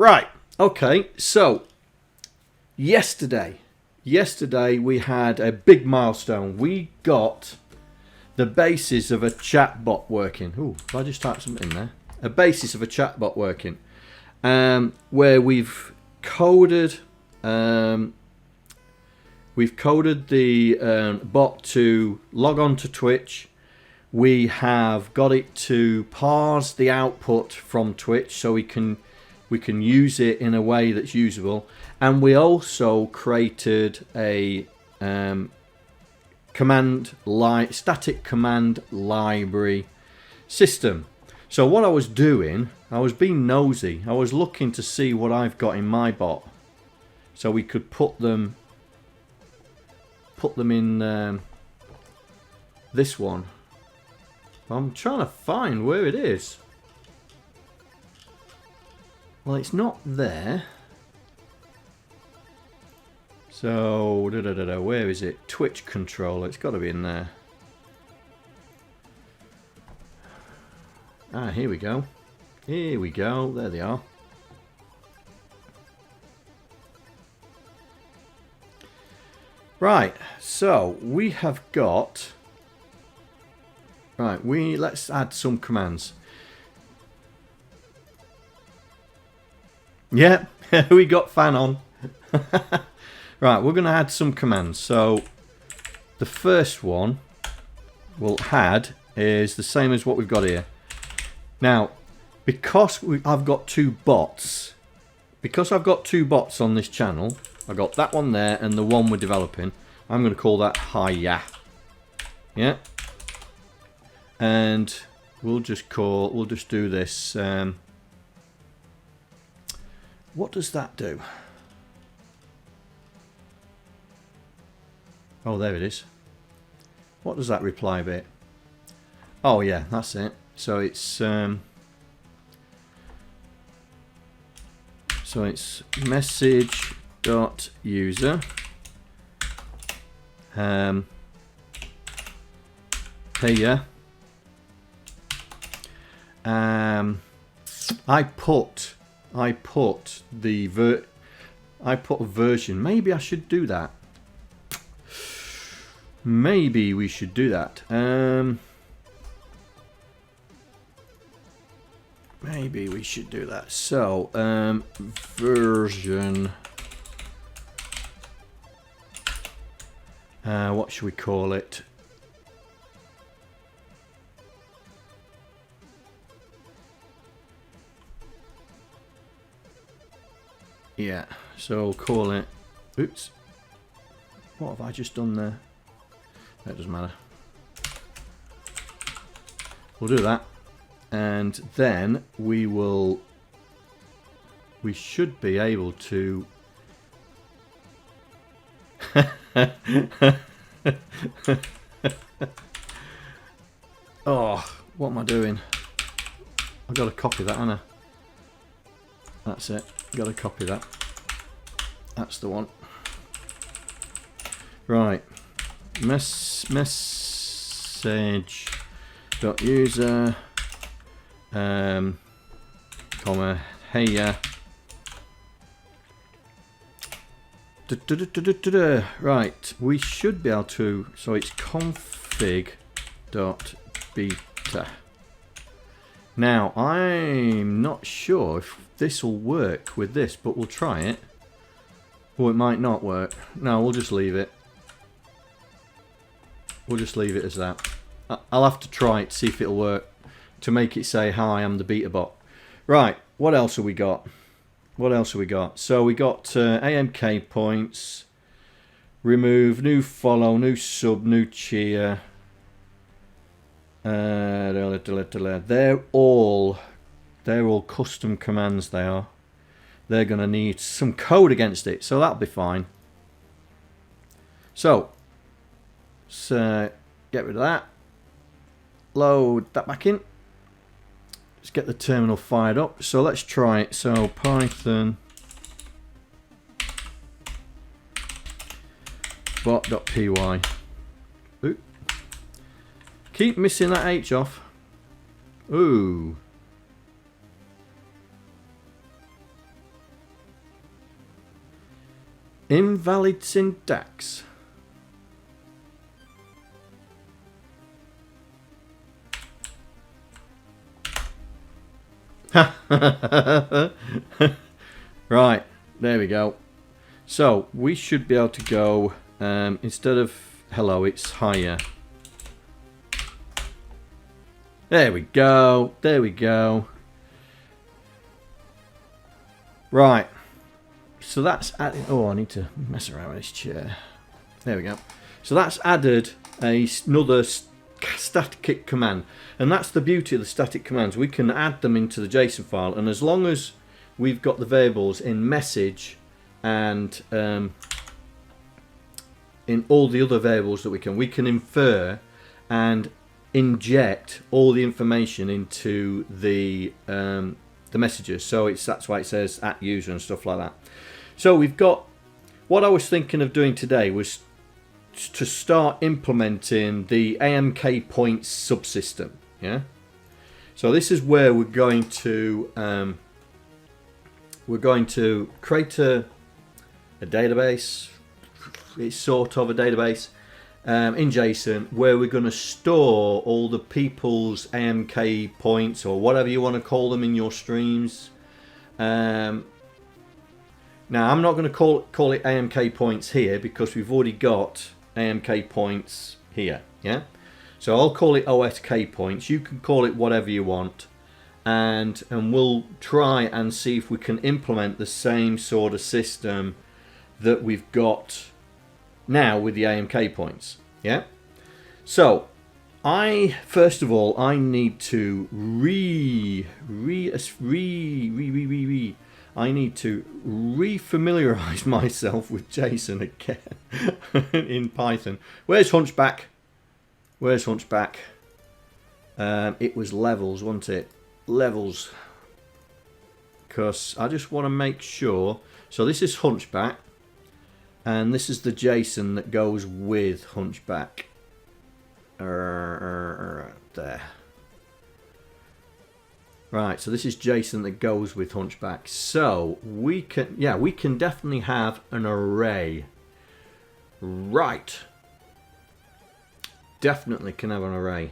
Right, okay, so yesterday we had a big milestone. We got the basis of a chatbot working. Ooh, if I just type something in there. A basis of a chatbot working. Where we've coded the bot to log on to Twitch. We have got it to parse the output from Twitch so we can use it in a way that's usable, and we also created a static command library system. So what I was doing, I was being nosy. I was looking to see what I've got in my bot, so we could put them in this one. I'm trying to find where it is. Well, it's not there. So, where is it? Twitch controller. It's got to be in there. Ah, here we go. Here we go. There they are. Right. So we have got. Right. Let's add some commands. Yeah, we got fan on. Right, we're going to add some commands. So the first one we'll add is the same as what we've got here. Now, because I've got two bots on this channel, I've got that one there and the one we're developing. I'm going to call that Hiya. Yeah. And we'll just do this. What does that do? Oh, there it is. What does that reply bit? Oh yeah, that's it. So it's message.user here. I put a version. Maybe I should do that. Maybe we should do that. Maybe we should do that. So, version. What should we call it? Yeah, so call it. Oops. What have I just done there? That doesn't matter. We'll do that. And then we should be able to. Oh, what am I doing? I've got to copy that, haven't I? That's it. Got to copy that. That's the one. Right. Message.user comma hey right, we should be able to, so it's config.beta. Now I'm not sure if this will work with this, but we'll try it. Or it might not work. No, we'll just leave it. We'll just leave it as that. I'll have to try it to see if it'll work, to make it say hi, I'm the beta bot. Right, what else have we got? So we got AMK points, remove, new follow, new sub, new cheer. They're all custom commands. They are. They're going to need some code against it, so that'll be fine. So get rid of that. Load that back in. Let's get the terminal fired up. So let's try it. So Python bot.py. Ooh. Keep missing that H off. Ooh. Invalid syntax. Right, there we go. So we should be able to go, instead of hello, it's higher. There we go, there we go. Right, so that's added, oh, I need to mess around with this chair. There we go. So that's added another static command, and that's the beauty of the static commands. We can add them into the JSON file, and as long as we've got the variables in message and in all the other variables that we can infer and inject all the information into the messages. So that's why it says @user and stuff like that. So we've got, what I was thinking of doing today was to start implementing the AMK points subsystem. Yeah. So this is where we're going to create a database. It's sort of a database in JSON where we're going to store all the people's AMK points, or whatever you want to call them in your streams. Now I'm not going to call it AMK points here because we've already got AMK points here. Yeah, so I'll call it OSK points. You can call it whatever you want, and we'll try and see if we can implement the same sort of system that we've got now with the AMK points. Yeah, so first of all I need to refamiliarize myself with JSON again in Python. Where's Hunchback? Where's Hunchback? It was levels, wasn't it? Levels. Because I just want to make sure. So this is Hunchback, and this is the JSON that goes with Hunchback. There. Right, so this is JSON that goes with Hunchback. So we can definitely have an array. Right. Definitely can have an array.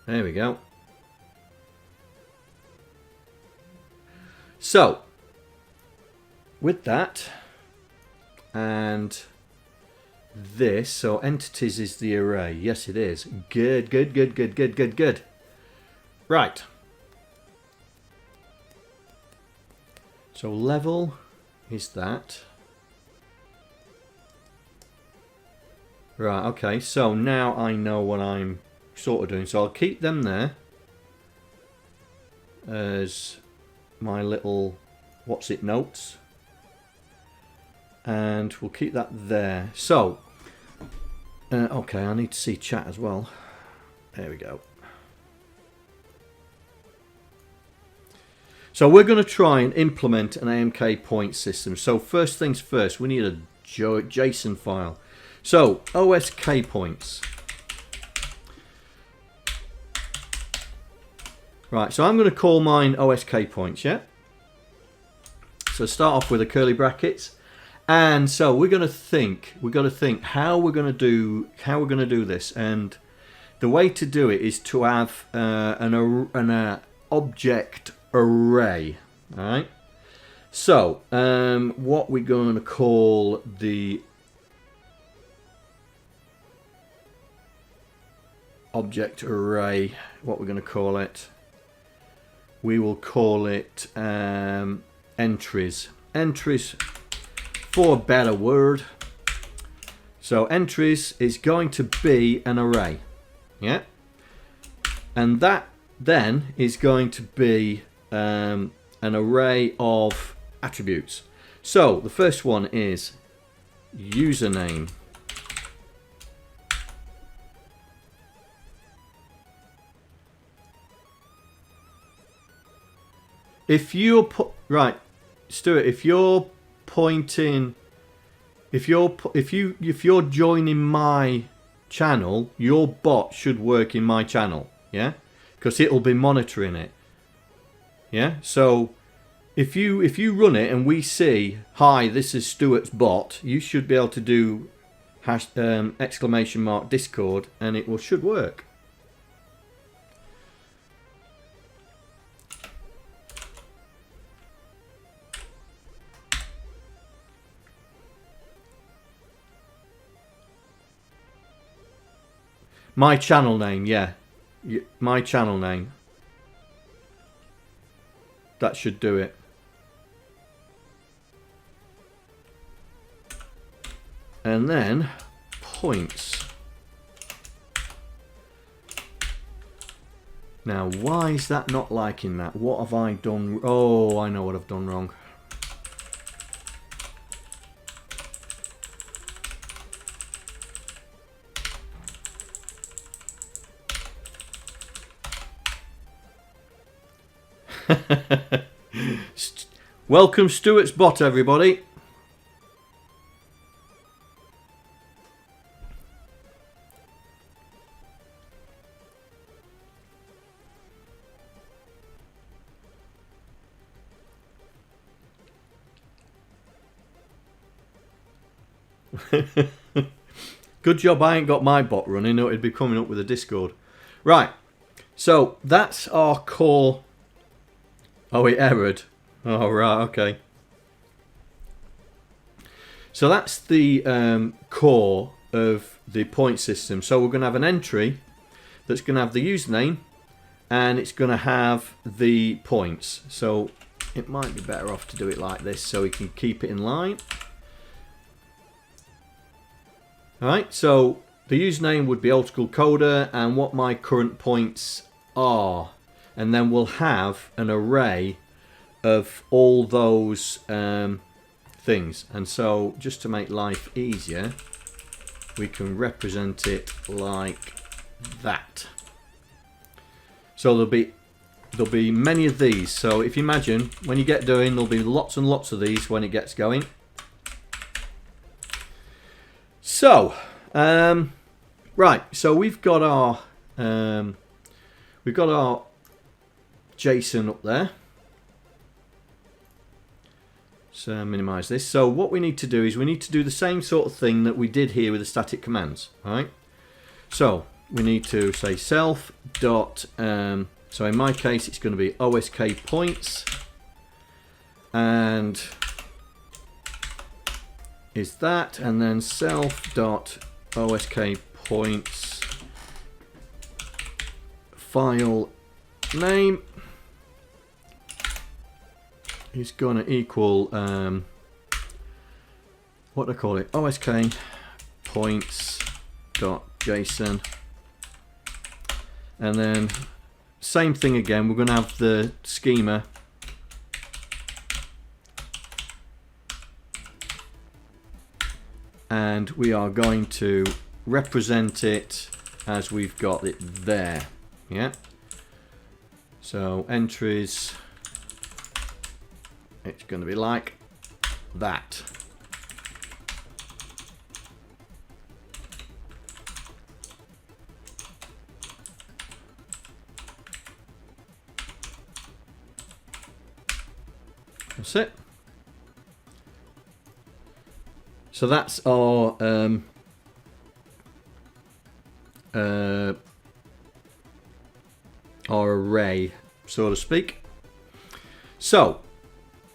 There we go. So with that and this, so entities is the array. Yes, it is. Good, good, good, good, good, good, good. Right. So level is that. Right, okay, so now I know what I'm sort of doing. So I'll keep them there as my little what's it notes. And we'll keep that there. So, okay, I need to see chat as well. There we go. So we're going to try and implement an AMK point system. So first things first, we need a JSON file. So OSK points. Right, so I'm going to call mine OSK points, yeah? So start off with a curly brackets. And so we've got to think how we're going to do this. And the way to do it is to have an object array. All right. So what we're going to call the object array, what we're going to call it, we will call it entries. Entries, for a better word. So entries is going to be an array. Yeah. And that then is going to be an array of attributes. So the first one is username. If you're right, Stuart, if you're pointing, if you're joining my channel, your bot should work in my channel, yeah, because it'll be monitoring it. Yeah, so If you run it and we see, hi, this is Stuart's bot, you should be able to do exclamation mark Discord and it should work. My channel name, yeah. My channel name. That should do it. And then points. Now, why is that not liking that? What have I done? Oh, I know what I've done wrong. Welcome Stuart's bot, everybody. Good job I ain't got my bot running, or it'd be coming up with a Discord. Right, so that's our core. Oh, it errored. Oh, right, okay. So that's the core of the point system. So we're going to have an entry that's going to have the username and it's going to have the points. So it might be better off to do it like this so we can keep it in line. Alright, so the username would be old school coder and what my current points are. And then we'll have an array of all those things. And so just to make life easier, we can represent it like that. So there'll be many of these. So if you imagine when you get going, there'll be lots and lots of these when it gets going. So right, so we've got our JSON up there. So minimize this. So what we need to do is we need to do the same sort of thing that we did here with the static commands. All right. So we need to say self dot. So in my case, it's going to be OSK points, and is that, and then self dot OSK points file name is going to equal what do I call it, OSK points dot JSON, and then same thing again, we're going to have the schema and we are going to represent it as we've got it there. Yeah, so entries, it's going to be like that. That's it. So that's our array, so to speak. So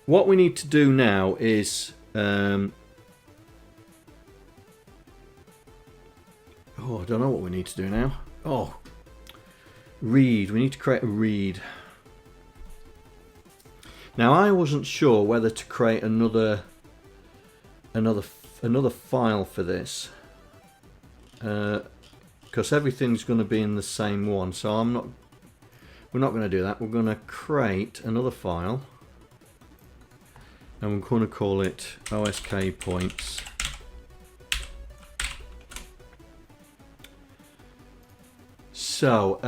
what we need to do now is oh, I don't know what we need to do now. Oh, read. We need to create a read. Now I wasn't sure whether to create another file for this because everything's going to be in the same one. So we're not going to do that. We're going to create another file and we're going to call it OSK points. So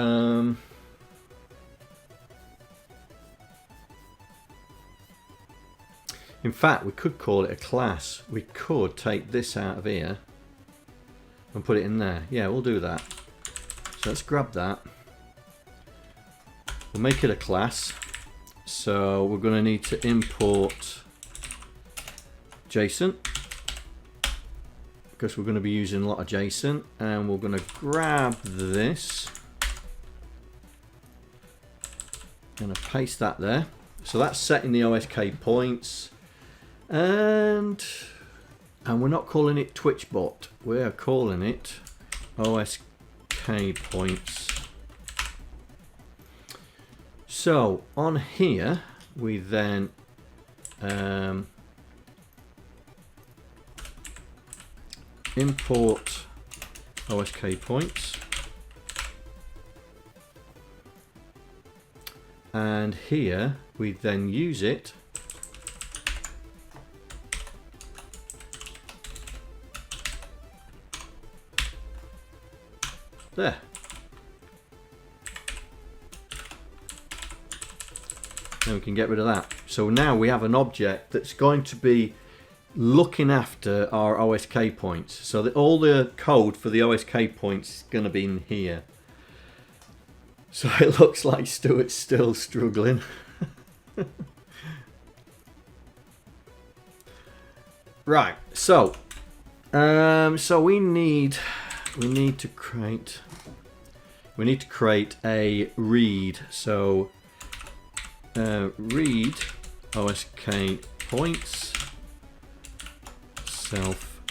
in fact, we could call it a class. We could take this out of here and put it in there. Yeah, we'll do that. So let's grab that. We'll make it a class. So we're going to need to import JSON, because we're going to be using a lot of JSON, and we're going to grab this. Going to paste that there. So that's setting the OSK points, and we're not calling it TwitchBot. We're calling it OSK points. So on here we then import OSK points, and here we then use it there. Then we can get rid of that. So now we have an object that's going to be looking after our OSK points. So that all the code for the OSK points is going to be in here. So it looks like Stuart's still struggling. Right. So we need to create a read. So read OSK points self,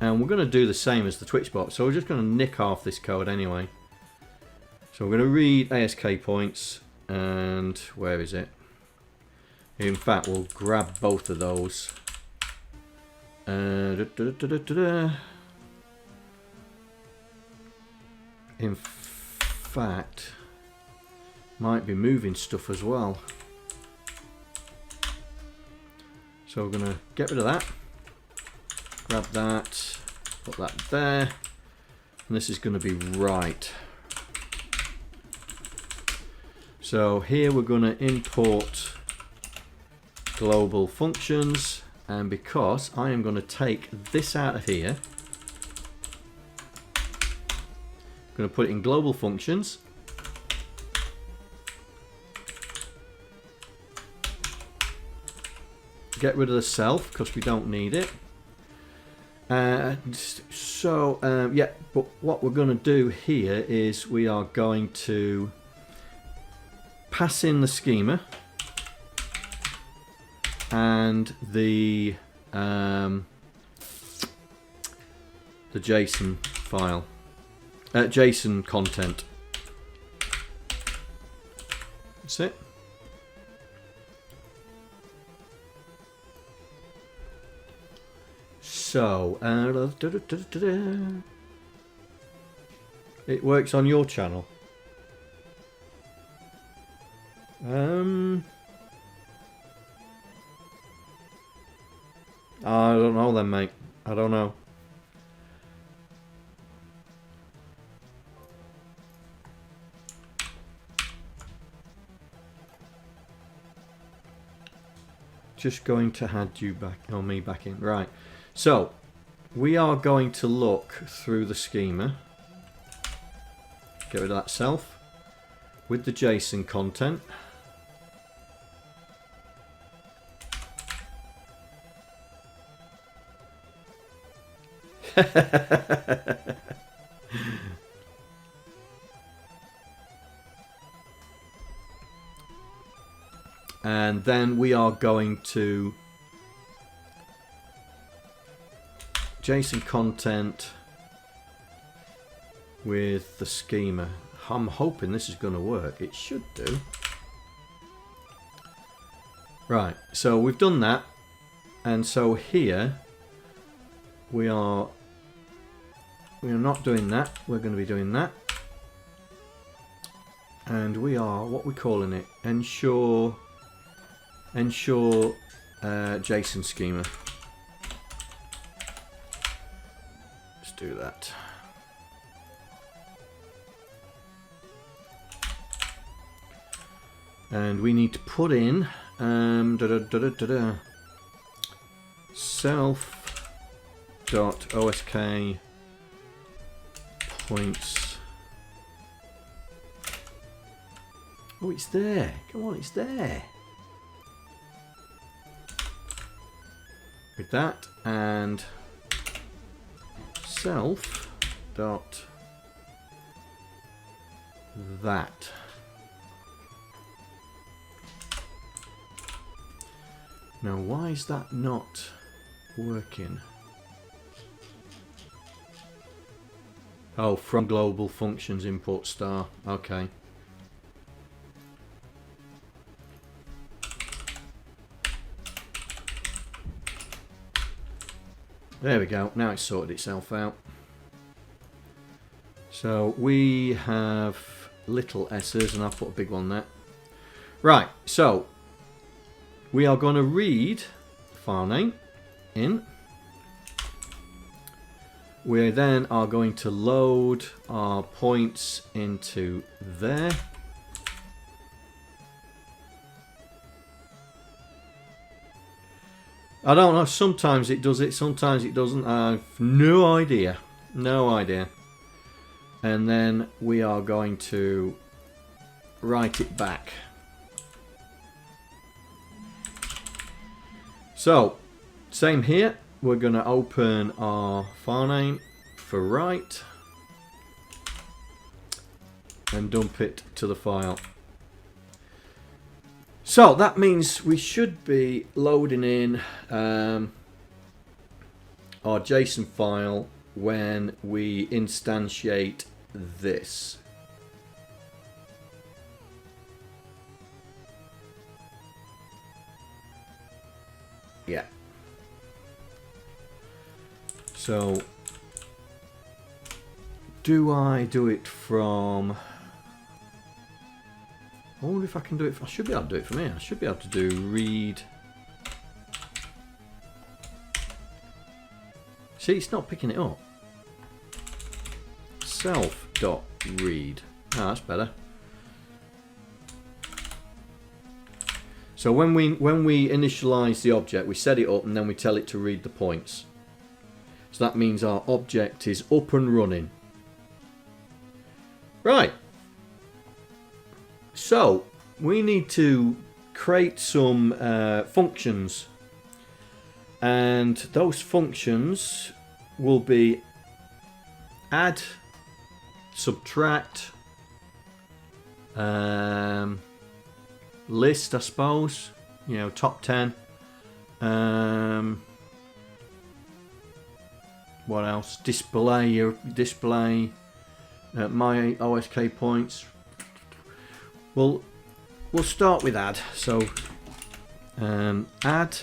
and we're going to do the same as the TwitchBot. So we're just going to nick off this code anyway. So we're going to read ASK points, and where is it? In fact, we'll grab both of those. In fact, might be moving stuff as well. So we're going to get rid of that. Grab that, put that there, and this is going to be right. So here we're going to import global functions, and because I am going to take this out of here, I'm going to put it in global functions. Get rid of the self because we don't need it. Yeah, but what we're going to do here is we are going to pass in the schema and the JSON file, JSON content. That's it. So, it works on your channel. I don't know then, mate. I don't know. Just going to add you back, or me back in. Right. So, we are going to look through the schema. Get rid of that self. With the JSON content. And then we are going to JSON content with the schema. I'm hoping this is going to work. It should do. Right, so we've done that, and so here we are not doing that. We're going to be doing that, and we are, what we're calling it, ensure JSON schema. Let's do that. And we need to put in self.osk points Oh, it's there. Come on, it's there. With that and self dot that. Now, why is that not working? Oh, from global functions import star. Okay. There we go. Now it's sorted itself out. So we have little s's and I'll put a big one there. Right, so we are going to read the file name in. We then are going to load our points into there. I don't know, sometimes it does it, sometimes it doesn't. I have no idea. No idea. And then we are going to write it back. So, same here. We're going to open our file name for write and dump it to the file. So that means we should be loading in our JSON file when we instantiate this. Yeah. So do I do it from... I wonder if I can do it. I should be able to do it from here. I should be able to do read. See, it's not picking it up. Self.read. Ah, that's better. So when we initialize the object, we set it up and then we tell it to read the points. So that means our object is up and running. Right. So we need to create some functions, and those functions will be add, subtract, list, I suppose, you know, top 10. What else? Display my OSK points. We'll start with add. So add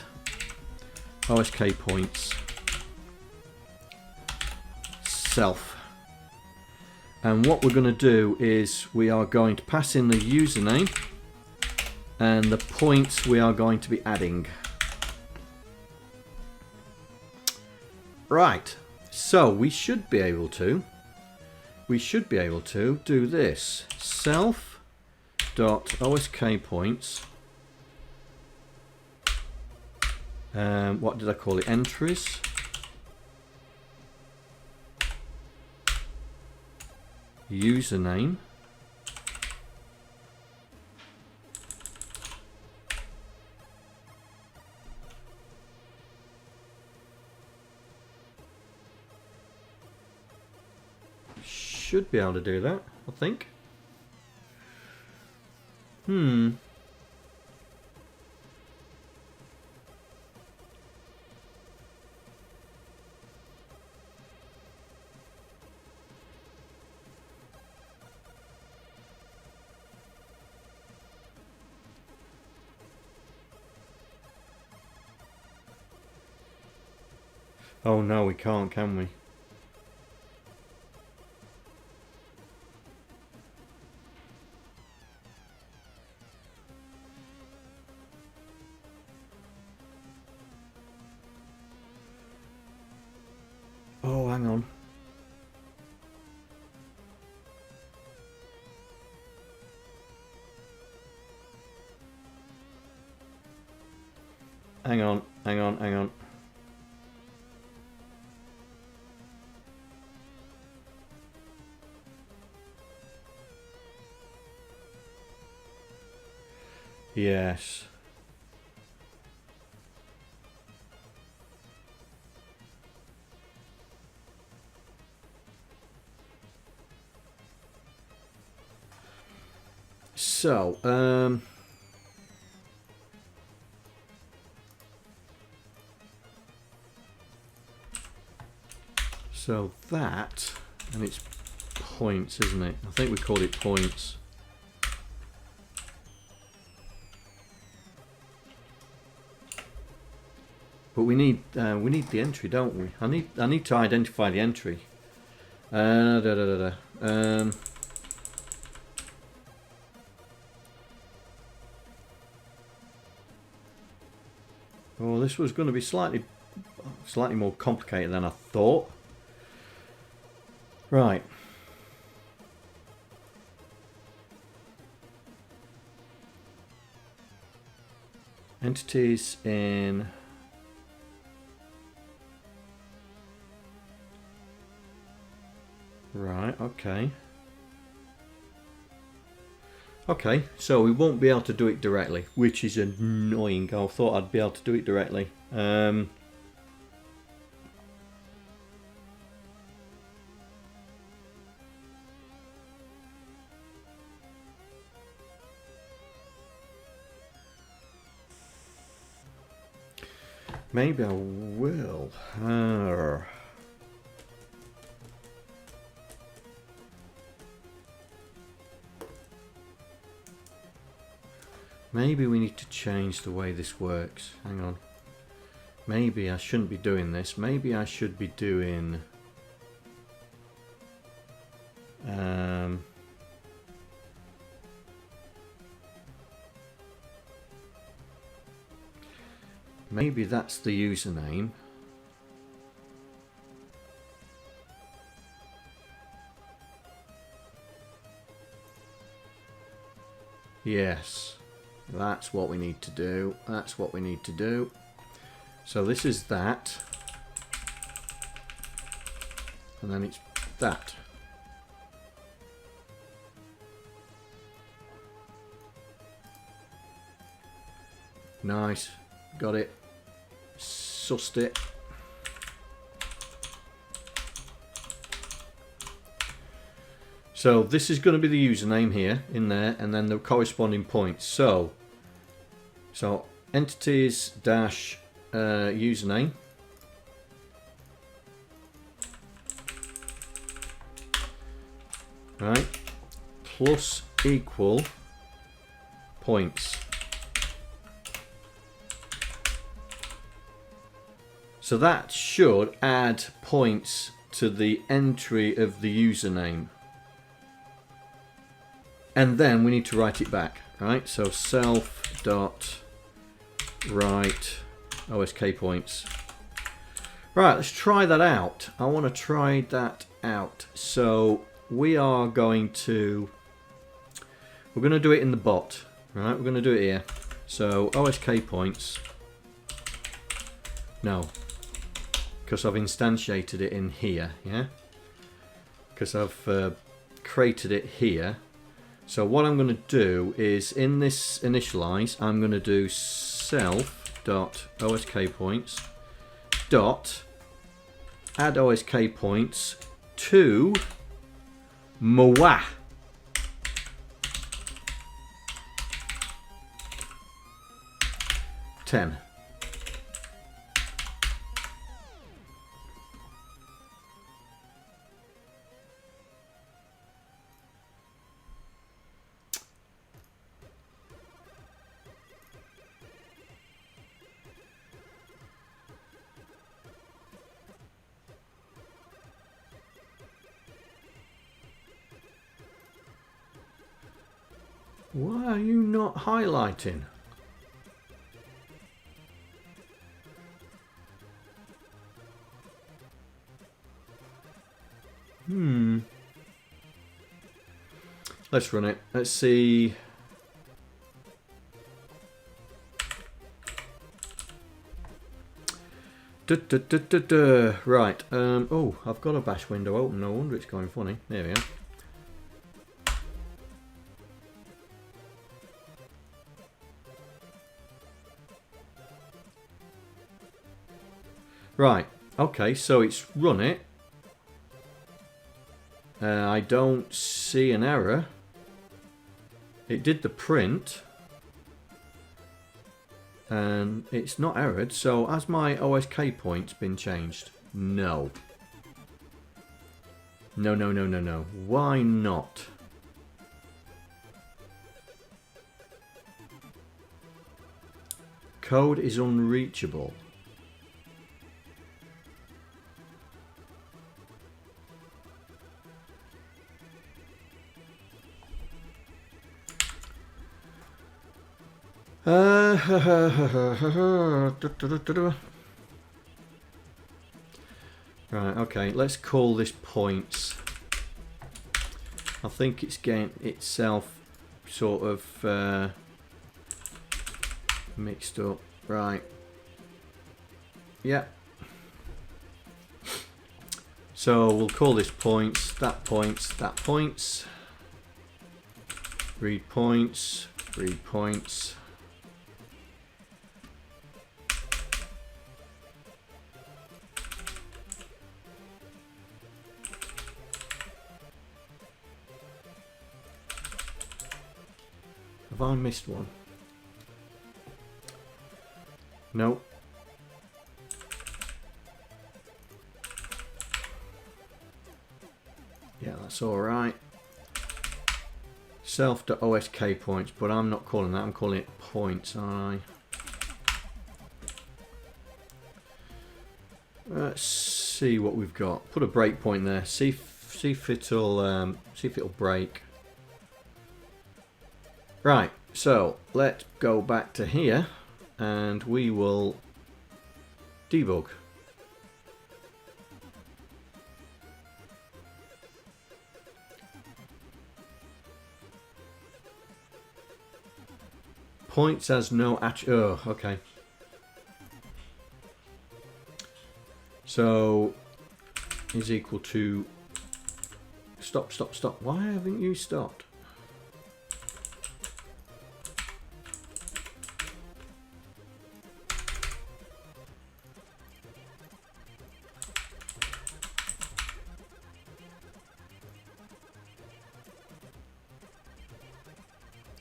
OSK points self. And what we're going to do is we are going to pass in the username and the points we are going to be adding. Right. So we should be able to do this. Self.osk points. What did I call it? Entries. Username. Should be able to do that, I think. Oh no, we can't, can we? Oh, hang on. Hang on. Yes. So, so that, and it's points, isn't it? I think we called it points. But we need the entry, don't we? I need to identify the entry. Oh, this was going to be slightly more complicated than I thought. Right. Entities in right, okay. Okay, so we won't be able to do it directly, which is annoying. I thought I'd be able to do it directly. Maybe I will. Maybe we need to change the way this works. Hang on. Maybe I shouldn't be doing this. Maybe I should be doing... maybe that's the username. Yes. That's what we need to do. That's what we need to do. So this is that. And then it's that. Nice. Got it. Sussed it. So this is going to be the username here in there, and then the corresponding points. So entities dash username. Right. Plus equal points. So that should add points to the entry of the username. And then we need to write it back. Right? So self dot write OSK points. Right, let's try that out. I want to try that out. So we're going to do it in the bot. Right, we're going to do it here. So OSK points. No. Because I've instantiated it in here, yeah? Because I've created it here. So what I'm going to do is, in this initialize, I'm going to do self.osk points dot add OSK points to MOA. Ten. Why are you not highlighting? Let's run it. Let's see. Right. Oh, I've got a bash window open. No wonder it's going funny. There we are. Right, okay, so it's run it. I don't see an error. It did the print. And it's not errored, so has my OSK points been changed? No. No, no, no, no, no. Why not? Code is unreachable. Right, okay, let's call this points. I think it's getting itself sort of mixed up. Right. Yeah. So we'll call this points, that points, that points. Read points, read points. Have I missed one? No. Yeah, that's alright. Self.osk points, but I'm not calling that, I'm calling it points, aren't I? Let's see what we've got. Put a breakpoint there. See if it'll break. Right, so let's go back to here and we will debug. Points has no oh, okay. So is equal to stop. Why haven't you stopped?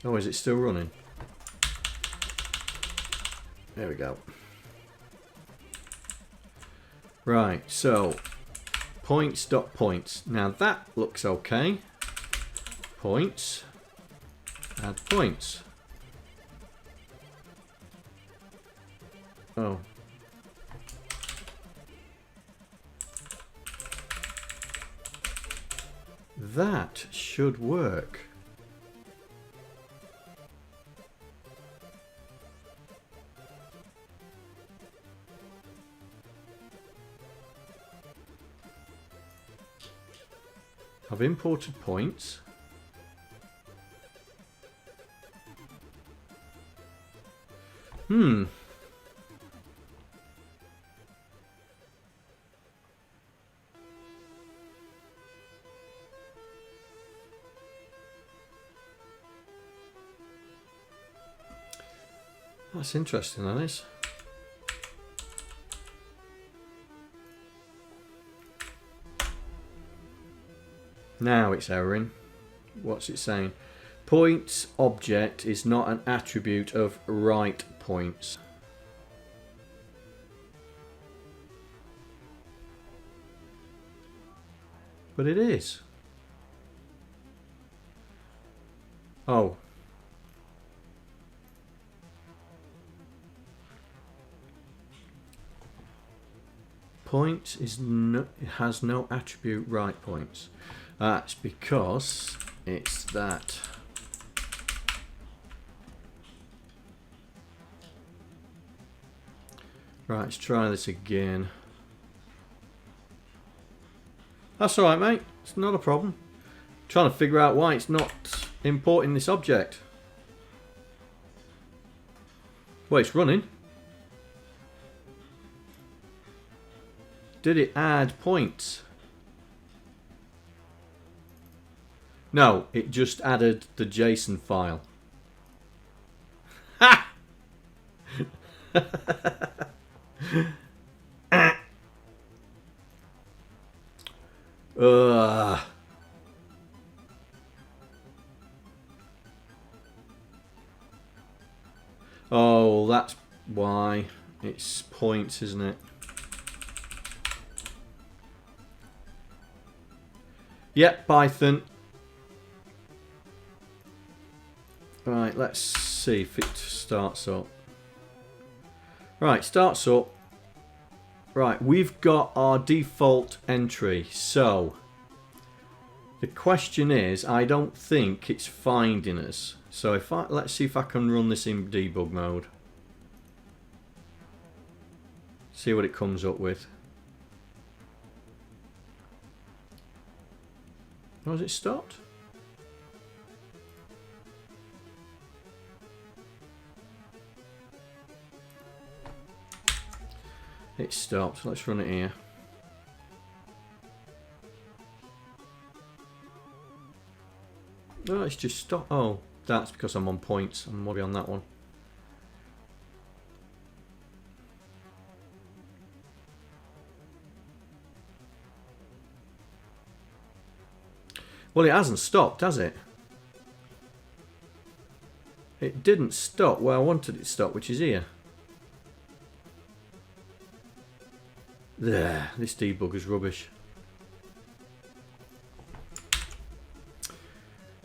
Oh, is it still running? There we go. Right, so points.points. Now that looks okay. Points. Add points. Oh. That should work. I've imported points. That's interesting, that is. Now it's erroring. What's it saying? Points object is not an attribute of write points. But it is. Oh. Points is no, it has no attribute write points. That's because it's that. Right, let's try this again. That's alright, mate. It's not a problem. I'm trying to figure out why it's not importing this object. Well, it's running. Did it add points? No, it just added the JSON file. Ha! Ugh. Oh, that's why. It's points, isn't it? Yep, Python. Right, let's see if it starts up. Right, starts up. Right, we've got our default entry. So, the question is, I don't think it's finding us. So if let's see if I can run this in debug mode. See what it comes up with. Oh, has it stopped? It stopped. Let's run it here. Oh, it's just stopped. Oh, that's because I'm on points. I'm maybe on that one. Well, it hasn't stopped, has it? It didn't stop where I wanted it to stop, which is here. There, this debug is rubbish.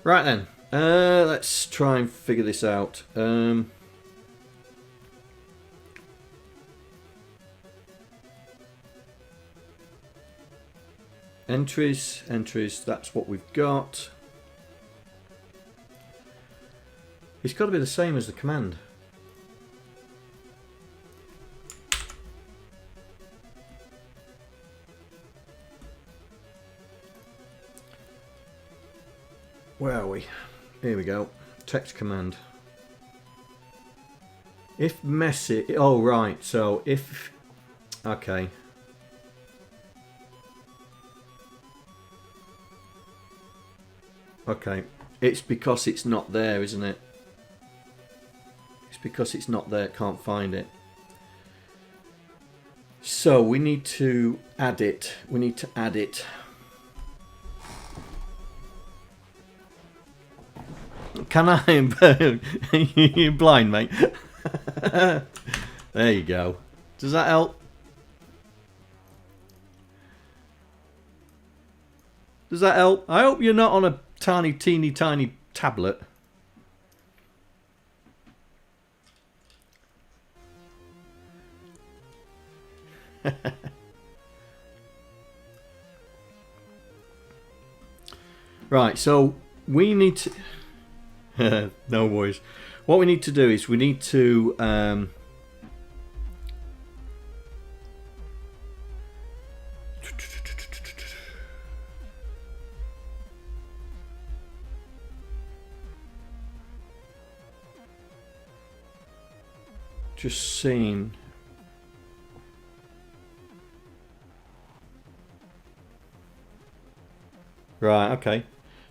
Right then, let's try and figure this out. Entries, that's what we've got. It's got to be the same as the command. Where are we? Here we go. Text command. If message. Oh, right. So if. Okay. Okay. It's because it's not there, isn't it? It's because it's not there. Can't find it. So we need to add it. We need to add it. Can I? You're blind, mate. There you go. Does that help? Does that help? I hope you're not on a tiny, teeny, tiny tablet. Right, so we need to... No worries. What we need to do is we need to just seeing. Right, okay.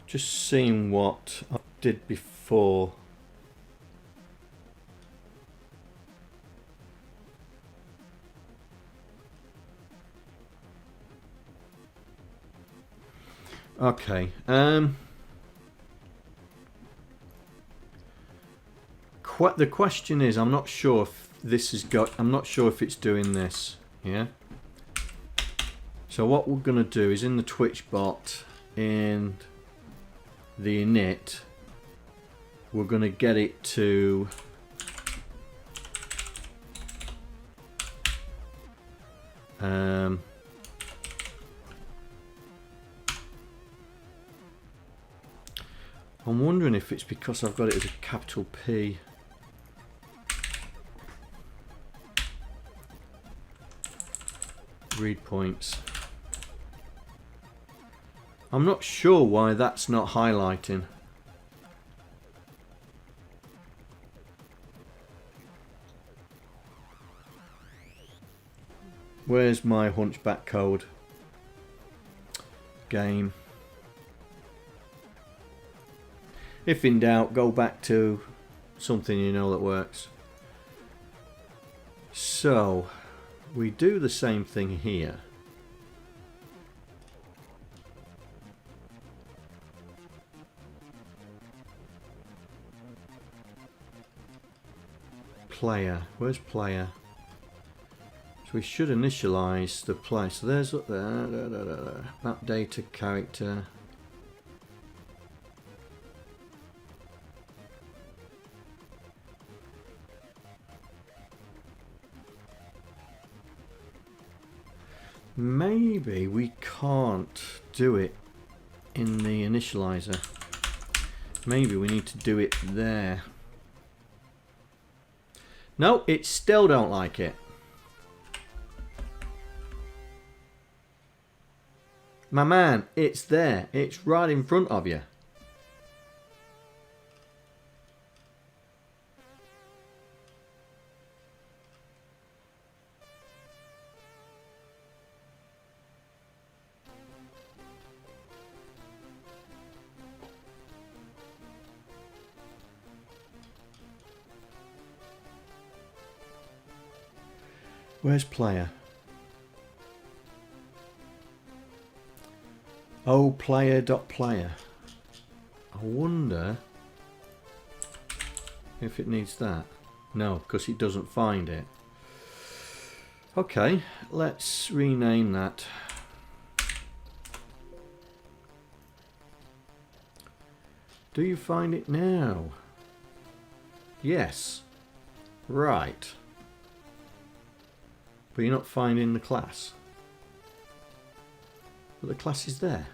Just seeing what I did before. Okay. The question is, I'm not sure if this has got. I'm not sure if it's doing this. Yeah. So what we're gonna do is in the Twitch bot, in the init, we're gonna get it to. I'm wondering if it's because I've got it as a capital P. Read points. I'm not sure why that's not highlighting. Where's my Hunchback code? Game. If in doubt, go back to something you know that works. So, we do the same thing here. player? Where's player? So we should initialize the player. So there's up there. Map data character. Maybe we can't do it in the initializer. Maybe we need to do it there. No, it still don't like it. My man, it's there. It's right in front of you. Where's player? Oh, player.player. I wonder if it needs that. No, because it doesn't find it. Okay, let's rename that. Do you find it now? Yes. Right. But you're not finding the class. But the class is there.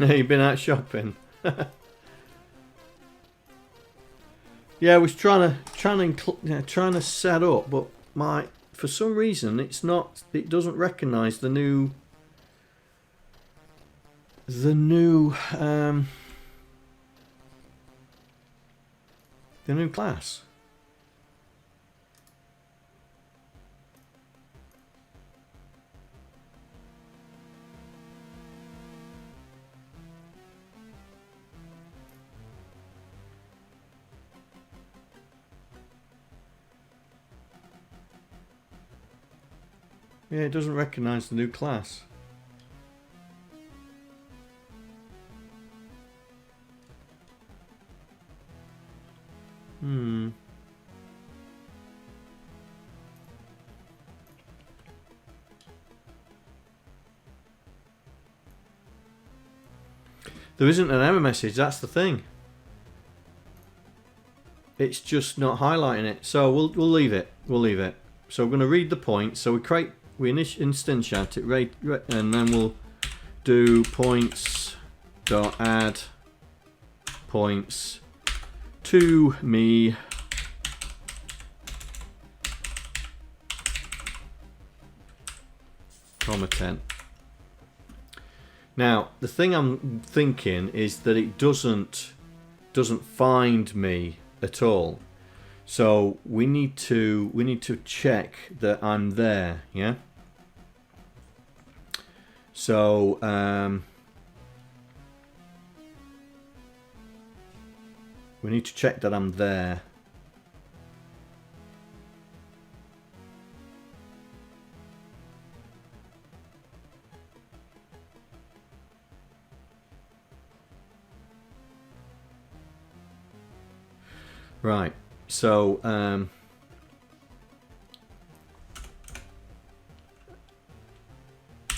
You've been out shopping. Yeah, I was trying to set up, but for some reason it doesn't recognise the new class. Yeah, it doesn't recognise the new class. There isn't an error message, that's the thing. It's just not highlighting it. So we'll leave it. We'll leave it. So we're going to read the points. So we instantiate it, right, and then we'll do points dot add points to me comma 10. Now the thing I'm thinking is that it doesn't find me at all. So we need to check that I'm there, yeah? So we need to check that I'm there. Right. So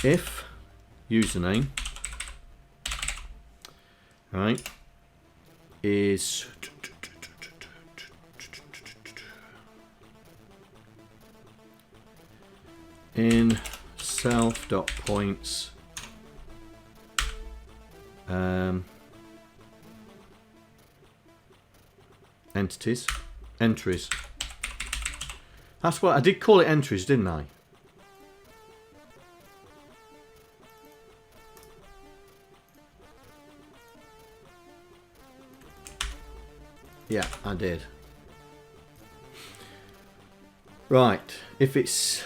if username, right, is in self.points entries. That's what I did call it, entries, didn't I? Yeah, I did. Right, if it's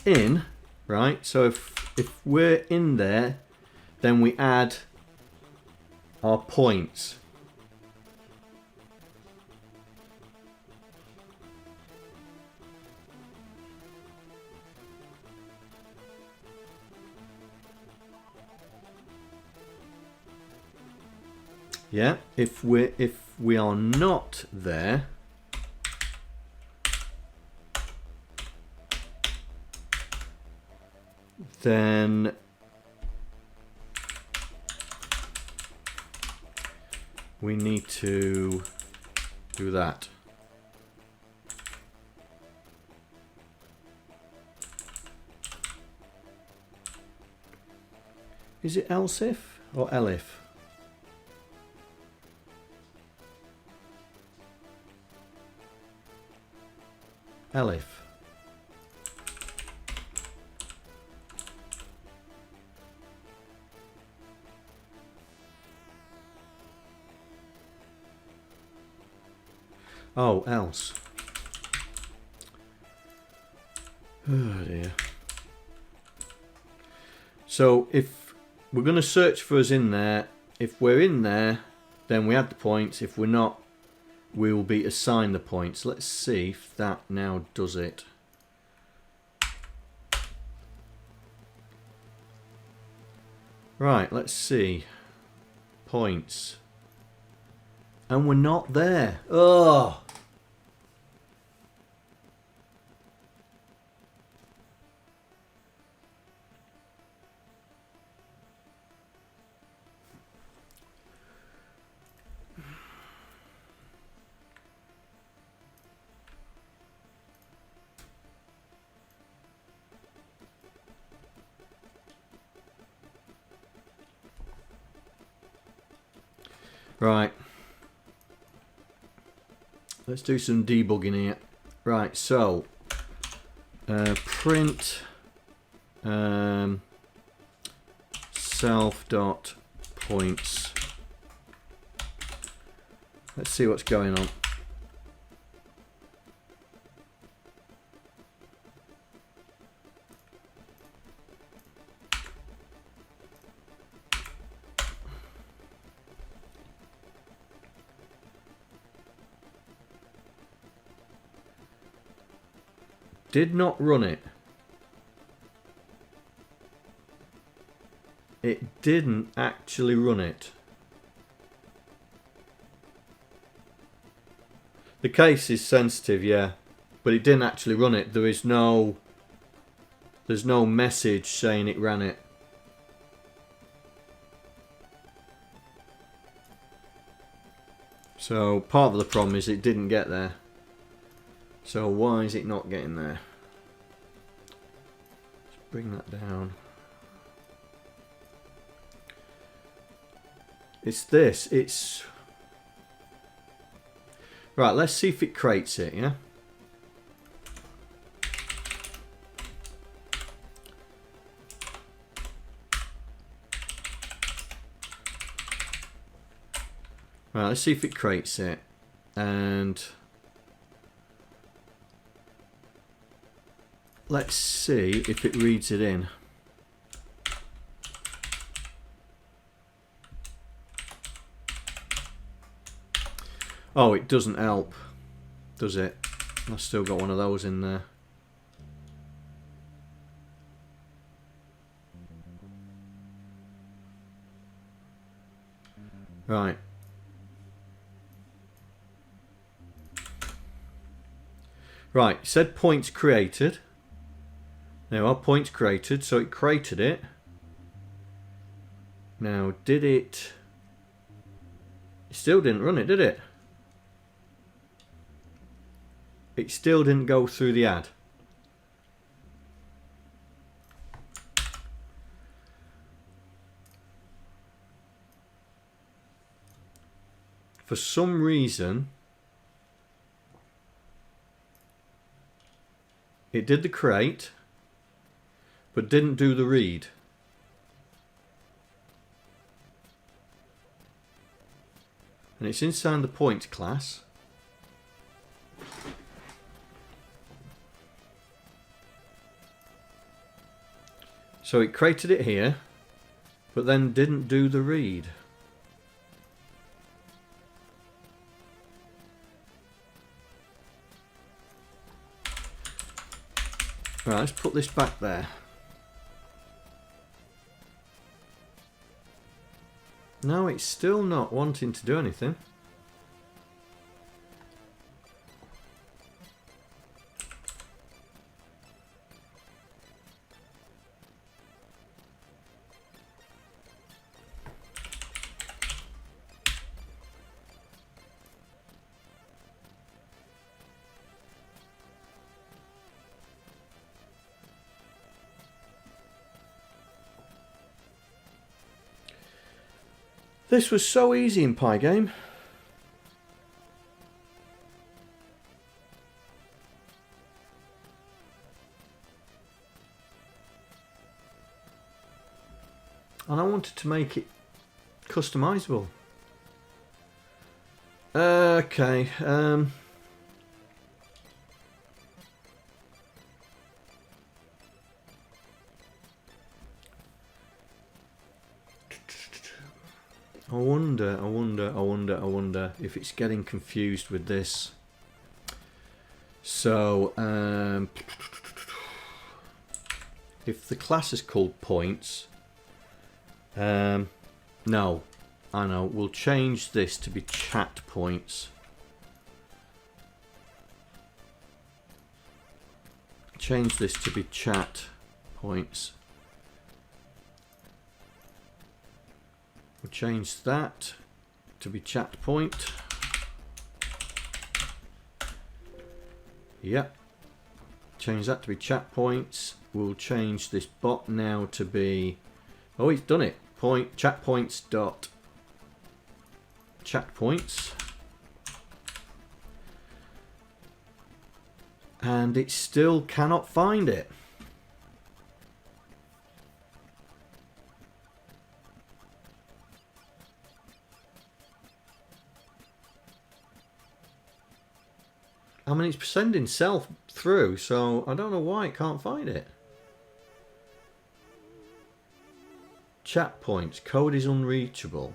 in, right, so if we're in there, then we add our points. Yeah, if we are not there, then we need to do that. Is it else if or elif? Elif. Oh, else. Oh dear. So if we're going to search for us in there, if we're in there, then we add the points. If we're not, we will be assigned the points. Let's see if that now does it. Right, let's see. Points. And we're not there. Oh! Right. Let's do some debugging here. Right, so print self.points. Let's see what's going on. Did not run it. It didn't actually run it. The case is sensitive, yeah, but it didn't actually run it. There's no message saying it ran it. So part of the problem is it didn't get there. So why is it not getting there? Let's bring that down. It's this. It's... Right, let's see if it creates it, yeah? Right, let's see if it creates it. And... let's see if it reads it in. Oh, it doesn't help, does it? I've still got one of those in there. Right. Right, it said points created. There are points created, so it created it. Now, did it... It still didn't run it, did it? It still didn't go through the ad. For some reason, it did the create, but didn't do the read. And it's inside the points class. So it created it here, but then didn't do the read. Right, let's put this back there. No, it's still not wanting to do anything. This was so easy in Pygame. And I wanted to make it customizable. Okay. I wonder if it's getting confused with this. So, if the class is called points, no, I know, we'll change this to be chat points. Change this to be chat points. We'll change that to be chat point. Yep. Change that to be chat points. We'll change this bot now to be, oh, he's done it. Chat points dot chat points. And it still cannot find it. I mean, it's sending self through, so I don't know why it can't find it. Chat points, code is unreachable.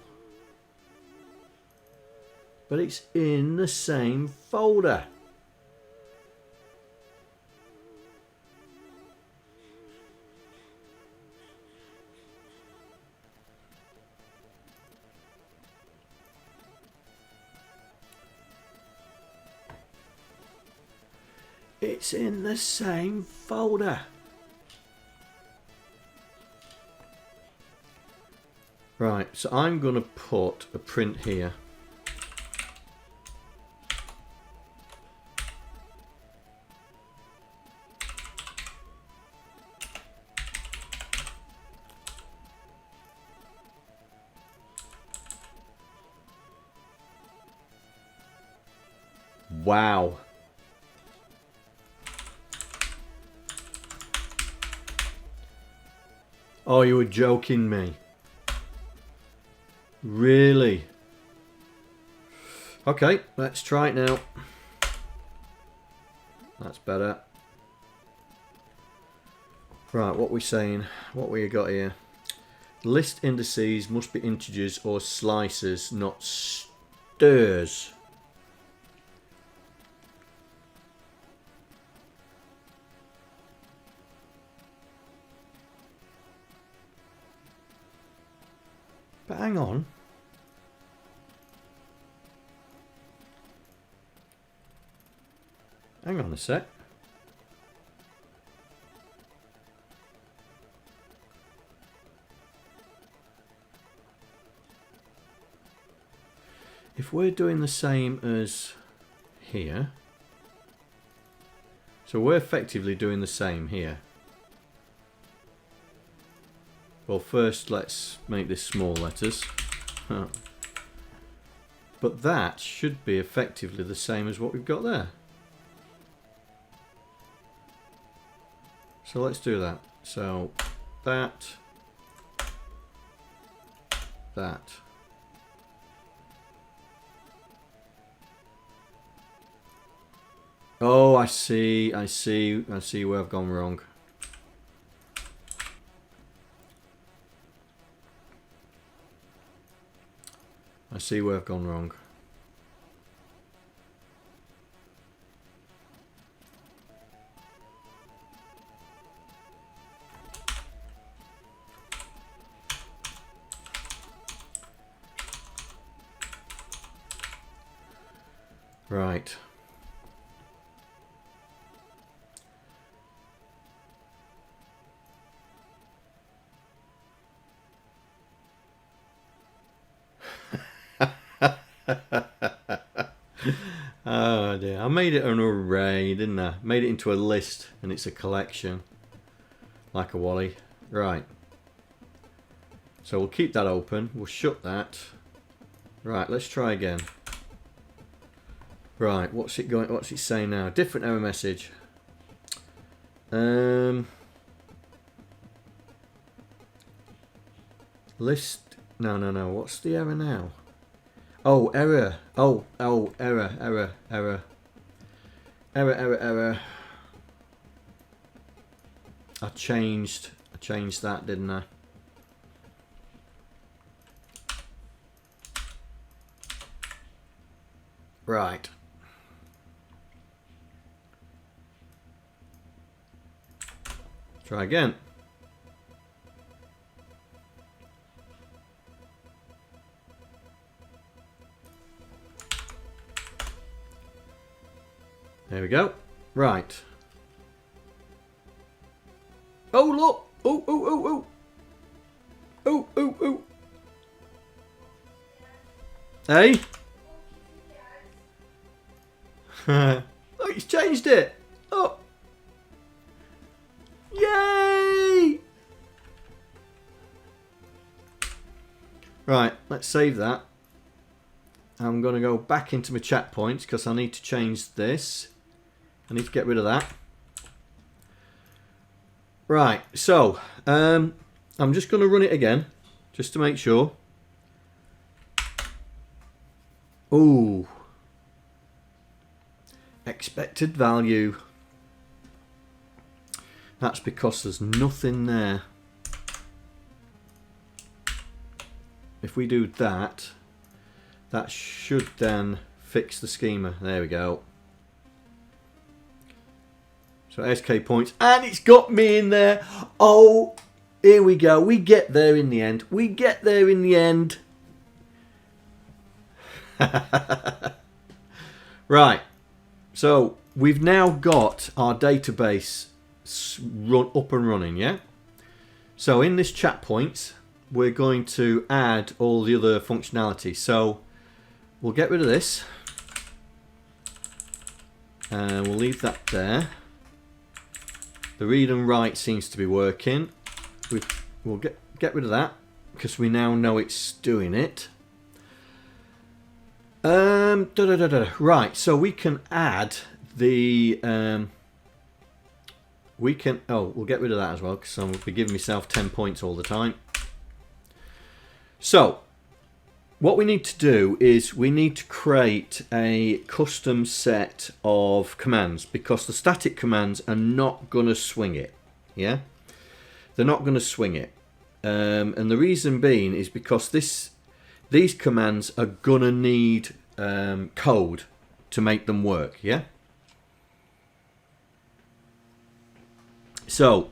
But it's in the same folder. It's in the same folder. Right, so I'm going to put a print here. Wow. Oh, you were joking me. Really? Okay, let's try it now. That's better. Right, what we saying? What we got here? List indices must be integers or slices, not stirs. But hang on. Hang on a sec. If we're doing the same as here, so we're effectively doing the same here. Well, first let's make this small letters. But that should be effectively the same as what we've got there. So let's do that. So that. Oh, I see where I've gone wrong. I see where I've gone wrong. Right. Oh dear, I made it an array, didn't I? Made it into a list and it's a collection. Like a Wally. Right. So we'll keep that open. We'll shut that. Right, let's try again. Right, what's it saying now? Different error message. List. No. What's the error now? Oh, error. Oh, error. Error. I changed that, didn't I? Right. Try again. There we go. Right. Oh, look. Oh. Hey? Look, he's changed it. Oh. Yay! Right, let's save that. I'm going to go back into my chat points because I need to change this. I need to get rid of that. Right, so I'm just going to run it again just to make sure. Ooh. Expected value. That's because there's nothing there. If we do that, that should then fix the schema. There we go. So SK points, and it's got me in there. Oh, here we go. We get there in the end. We get there in the end. Right. So we've now got our database up and running, yeah? So in this chat points, we're going to add all the other functionality. So we'll get rid of this. And we'll leave that there. The read and write seems to be working. We'll get rid of that because we now know it's doing it. Right, so we can add the we'll get rid of that as well because I'll be giving myself 10 points all the time. So what we need to do is we need to create a custom set of commands because the static commands are not going to swing it. Yeah, they're not going to swing it, and the reason being is because these commands are going to need code to make them work. Yeah. So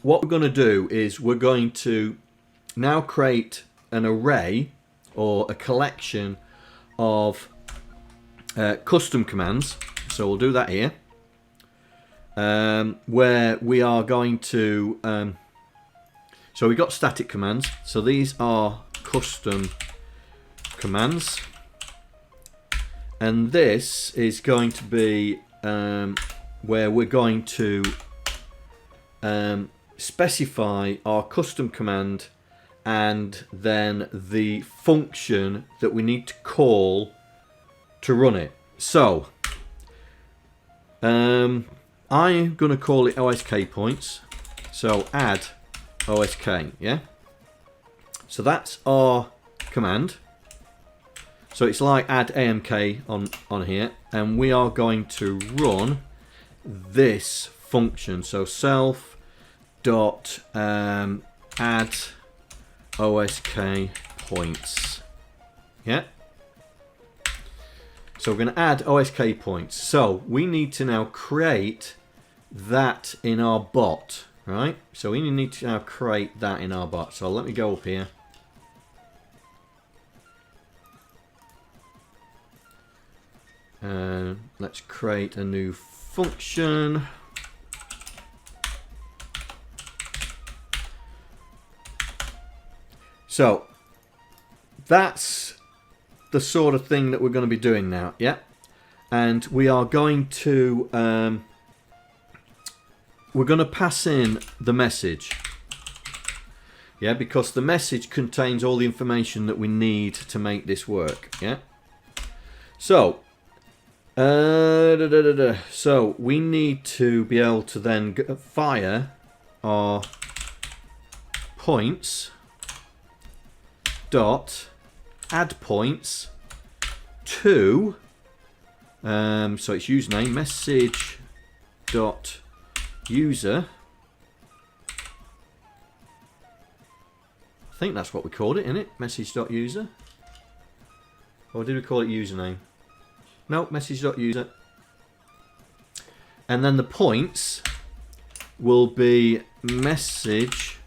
what we're going to do is we're going to now create an array or a collection of custom commands. So we'll do that here, where we are going to so we got static commands, so these are custom commands, and this is going to be where we're going to specify our custom command and then the function that we need to call to run it. So I'm going to call it OSK points. So add OSK, yeah? So that's our command. So it's like add AMK on here, and we are going to run this function. So self dot add OSK points. Yeah. So we're going to add OSK points. So we need to now create that in our bot, right? So we need to now create that in our bot. So let me go up here. Let's create a new function. So that's the sort of thing that we're going to be doing now, yeah? And we are going to we're going to pass in the message, yeah, because the message contains all the information that we need to make this work, yeah? So so we need to be able to then fire our points dot add points to so it's username message dot user. I think that's what we called it, isn't it? Message dot user, or did we call it username? No, message.user. And then the points will be message.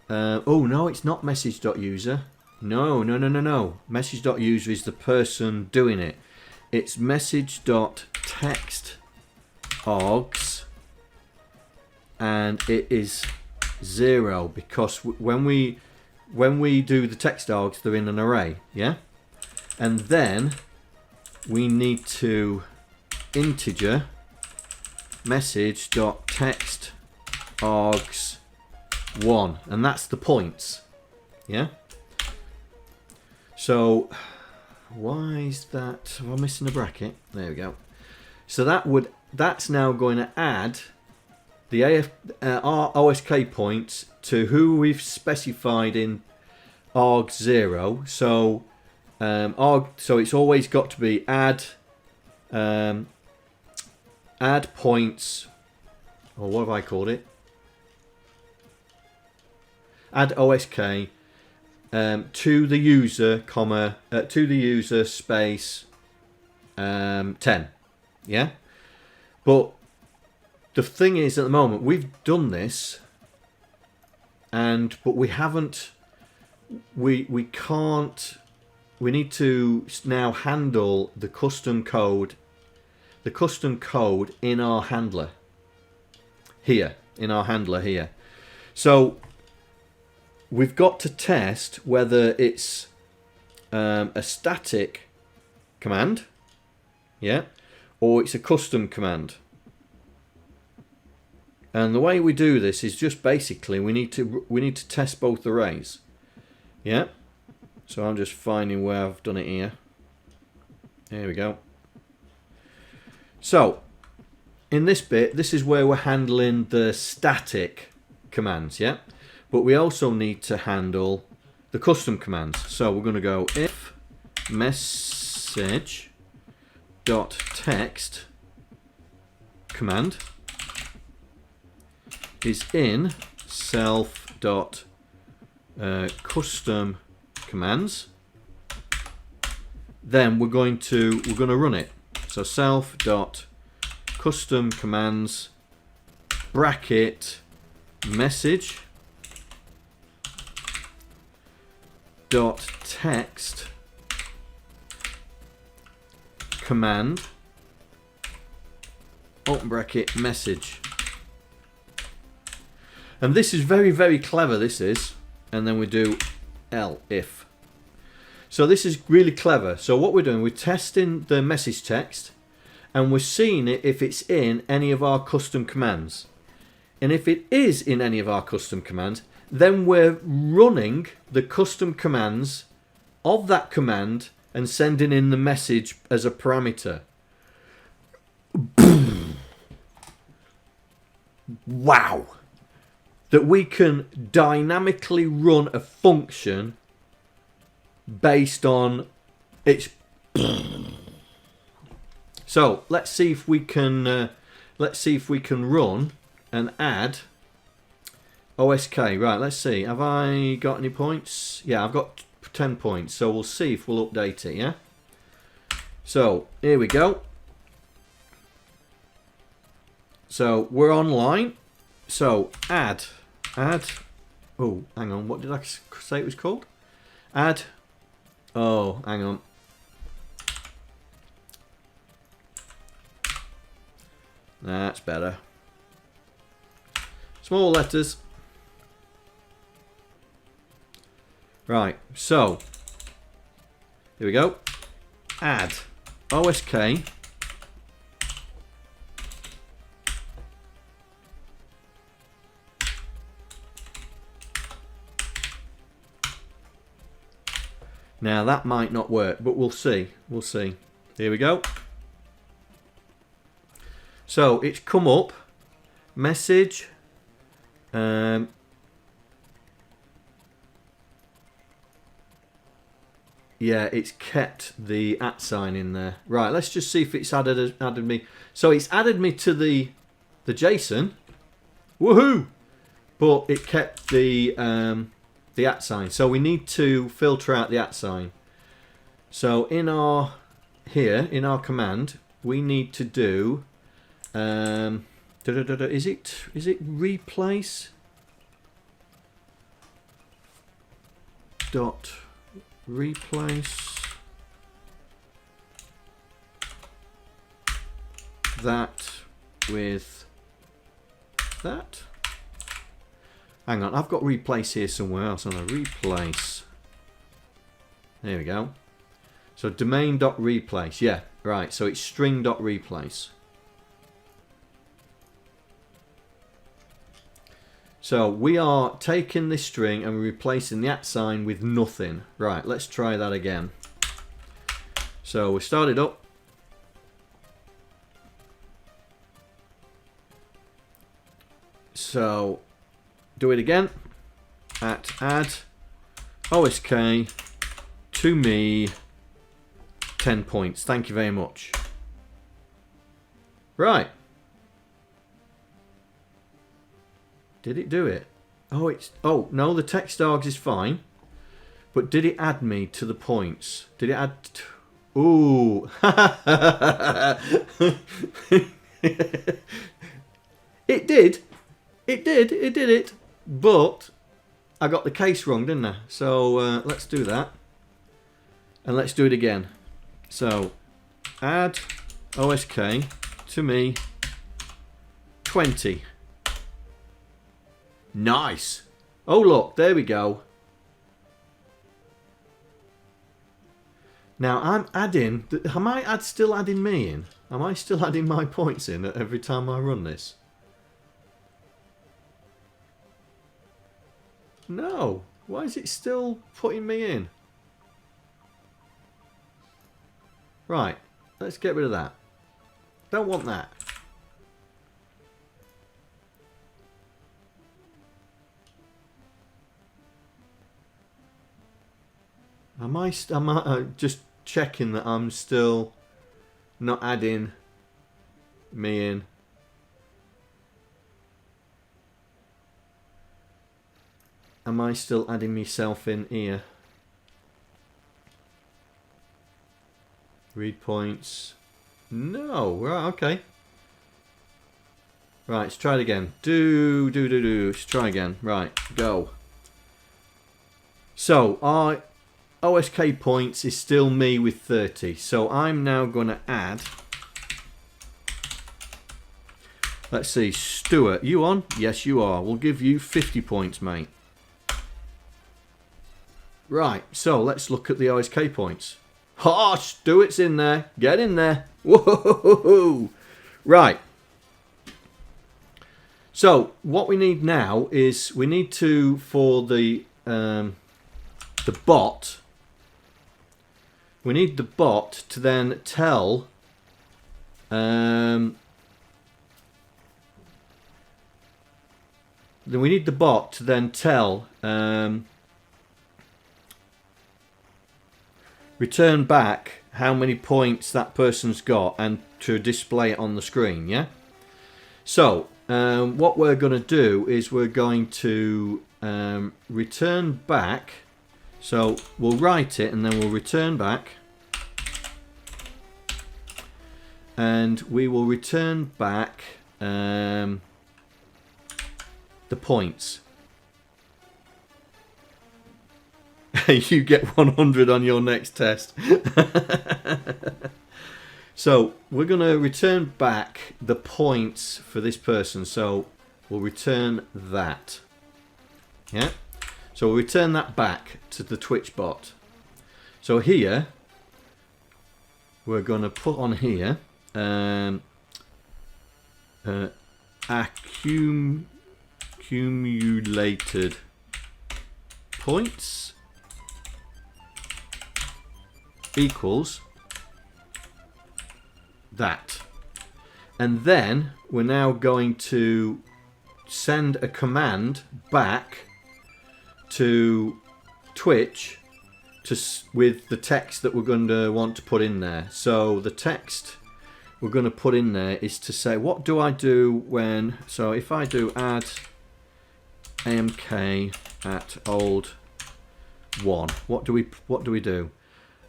Oh, no, it's not message.user. No. Message.user is the person doing it. It's message.text args. And it is 0 because when we do the text args, they're in an array. Yeah? And then we need to integer message.text args 1, and that's the points, yeah? So why is that? Am I missing a bracket? There we go. So that's now going to add the our OSK points to who we've specified in arg0. So so it's always got to be add points, or what have I called it? Add OSK to the user, comma to the user space 10. Yeah, but the thing is, at the moment we've done this, but we haven't. We can't. We need to now handle the custom code in our handler here, So we've got to test whether it's a static command, yeah, or it's a custom command. And the way we do this is just basically we need to test both arrays, yeah. So I'm just finding where I've done it here. There we go. So in this bit, this is where we're handling the static commands, yeah? But we also need to handle the custom commands. So we're going to go if message dot text command is in self dot custom commands, then we're going to run it. So self dot custom commands bracket message dot text command open bracket message. And this is very, very clever, this is. And then we do if. So this is really clever. So what we're doing, we're testing the message text and we're seeing it if it's in any of our custom commands. And if it is in any of our custom commands, then we're running the custom commands of that command and sending in the message as a parameter. Wow! That we can dynamically run a function based on its. So let's see if we can run and add OSK. Right, let's see. Have I got any points? Yeah, I've got 10 points. So we'll see if we'll update it, yeah? So, here we go. So, we're online. So, add. Oh, hang on. What did I say it was called? Add. Oh, hang on. That's better. Small letters. Right, so here we go. Add OSK. Now that might not work, but we'll see. We'll see. Here we go. So it's come up. Message. Yeah, it's kept the @ sign in there. Right, let's just see if it's added me. So it's added me to the JSON. Woohoo! But it kept the @ sign. So we need to filter out the @ sign. So in our command, we need to do is it replace dot replace that with that. Hang on, I've got replace here somewhere else. I'm going to replace. There we go. So domain dot replace. Yeah, right. So it's string dot replace. So we are taking this string and replacing the @ sign with nothing. Right, let's try that again. So we start it up. So do it again. Add OSK to me 10 points. Thank you very much. Right. Did it do it? Oh no, the text dogs is fine. But did it add me to the points? Did it add ooh. It did. It did it. But I got the case wrong, didn't I? So let's do that. And let's do it again. So add OSK to me 20. Nice. Oh look, there we go. Now I'm adding. Am I still adding me in? Am I still adding my points in every time I run this? No. Why is it still putting me in? Right. Let's get rid of that. Don't want that. Am I just checking that I'm still not adding me in? Am I still adding myself in here? Read points. No. Right, okay. Right, let's try it again. Do. Let's try again. Right, go. So, OSK points is still me with 30. So I'm now going to add. Let's see, Stuart, you on? Yes, you are. We'll give you 50 points, mate. Right, so let's look at the OSK points. Oh, Stuart's in there. Get in there. Whoa! Right. So what we need now is we need to, for the bot. We need the bot to then tell then we need the bot to then tell return back how many points that person's got and to display it on the screen, yeah? So what we're going to do is we're going to return back So we'll write it and then we'll return back. And we will return back the points. You get 100 on your next test. So we're going to return back the points for this person. So we'll return that. Yeah. So we'll return that back to the Twitch bot. So here we're going to put on here accumulated points equals that. And then we're now going to send a command back to Twitch with the text that we're going to want to put in there. So the text we're going to put in there is to say, what do I do when, so if I do add AMK at old 1, what do we do?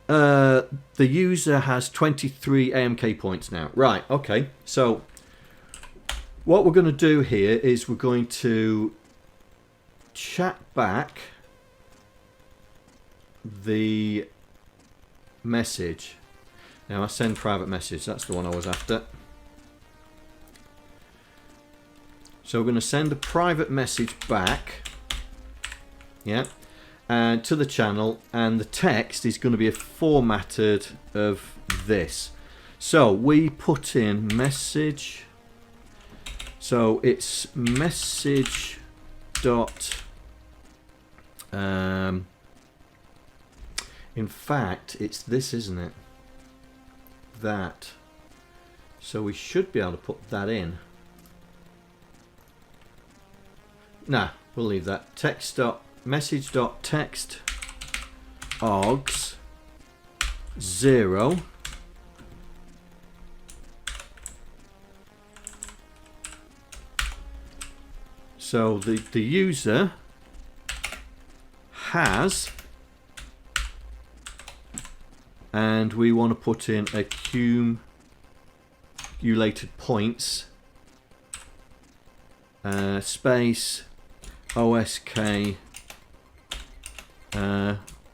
The user has 23 AMK points now. Right, okay. So what we're going to do here is we're going to chat back the message. Now I send private message. That's the one I was after. So we're going to send a private message back. Yeah. And to the channel, and the text is going to be formatted of this. So we put in message. So it's message dot. In fact, it's this, isn't it? That. So we should be able to put that in. Nah, we'll leave that. Text dot. Message.text args 0 so the user has, and we want to put in accumulated points space OSK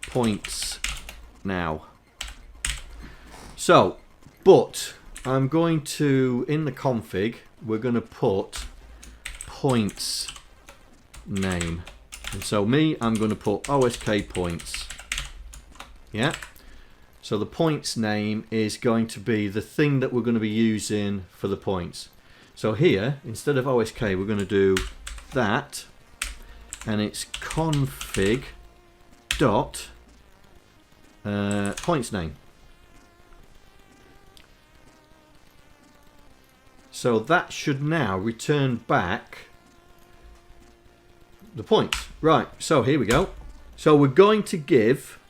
points now. So, but I'm going to, in the config, we're going to put points name. And so I'm going to put OSK points. Yeah. So the points name is going to be the thing that we're going to be using for the points. So here, instead of OSK, we're going to do that, and it's config dot points name. So that should now return back the points. Right, so here we go. So we're going to give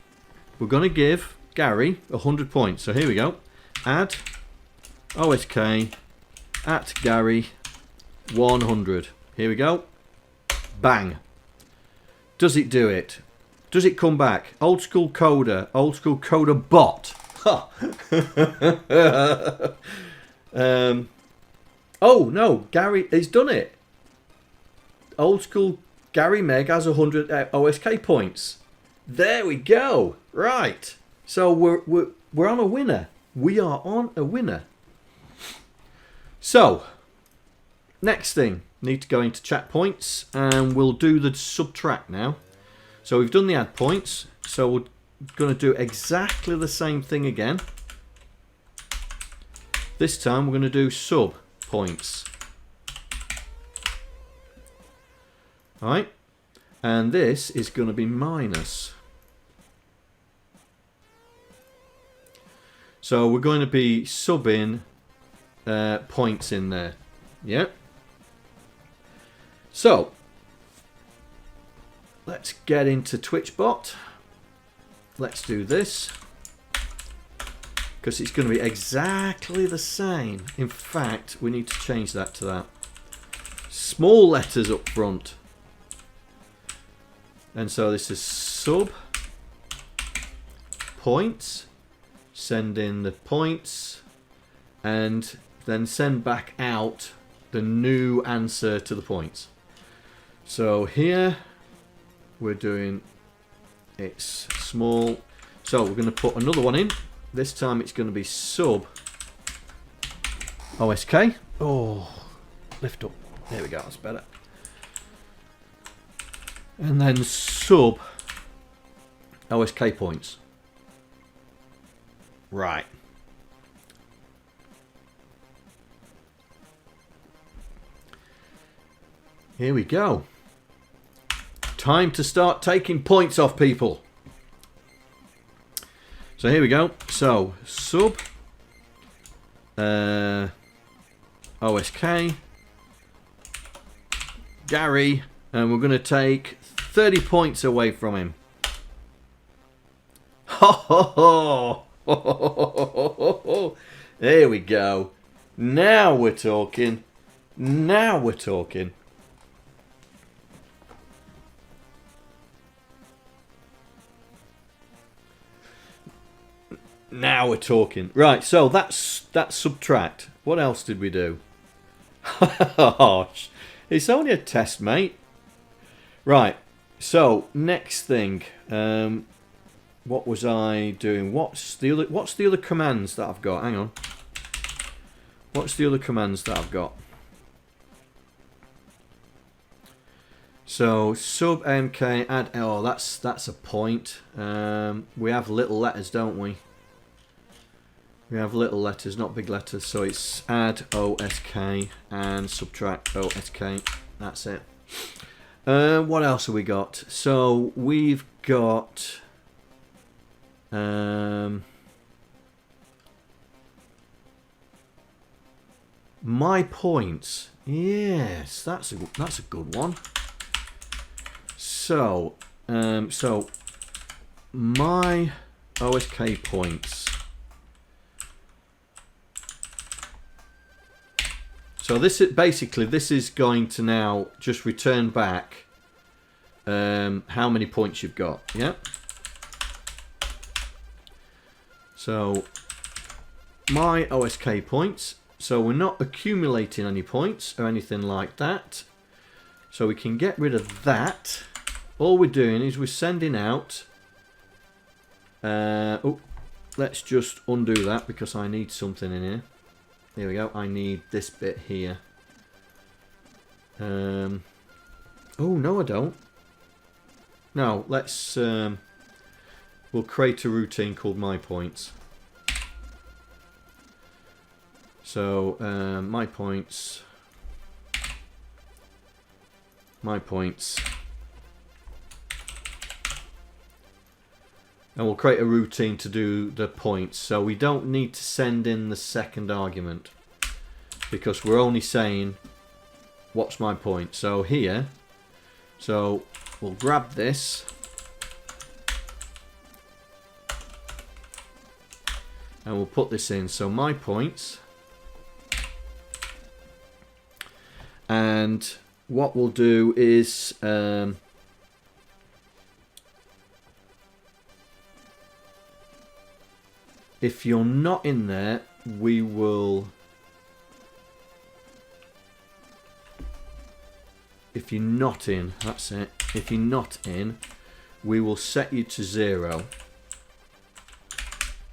Gary 100 points. So here we go. Add OSK at Gary 100. Here we go. Bang. Does it do it? Does it come back? Old school coder bot. Oh no, Gary, he's done it. Old school GaryMeg has 100 OSK points. There we go. Right. So we're on a winner. We are on a winner. So next thing, need to go into chat points, and we'll do the subtract now. So we've done the add points, so we're going to do exactly the same thing again. This time we're going to do sub points. Alright, and this is going to be minus. So we're going to be subbing points in there. Yeah. So let's get into TwitchBot. Let's do this, because it's going to be exactly the same. In fact, we need to change that to that. Small letters up front. And so this is sub points, send in the points, and then send back out the new answer to the points. So here we're doing it's small. So we're going to put another one in. This time it's going to be sub OSK. Oh, lift up. There we go, that's better. And then sub OSK points. Right. Here we go. Time to start taking points off people. So here we go. So sub OSK Gary, and we're going to take 30 points away from him. Ho ho ho! Ho ho ho ho ho! There we go. Now we're talking. Now we're talking. Now we're talking. Right, so that's subtract. What else did we do? It's only a test, mate. Right, so next thing. What was I doing? What's the other commands that I've got? Hang on. What's the other commands that I've got? So sub MK add. Oh, that's a point. We have little letters, don't we? We have little letters, not big letters, so it's add OSK and subtract OSK. That's it. What else have we got? So we've got my points. Yes, that's a good one. So so my OSK points. So this is basically, this is going to now just return back how many points you've got. Yeah. So my OSK points. So we're not accumulating any points or anything like that. So we can get rid of that. All we're doing is we're sending out. Oh, let's just undo that because I need something in here. Here we go. I need this bit here. Oh no, I don't. No, let's. We'll create a routine called my points. So my points. My points. And we'll create a routine to do the points. So we don't need to send in the second argument because we're only saying what's my point. So here, so we'll grab this and we'll put this in. So my points, and what we'll do is if you're not in there, we will. If you're not in, that's it. If you're not in, we will set you to 0.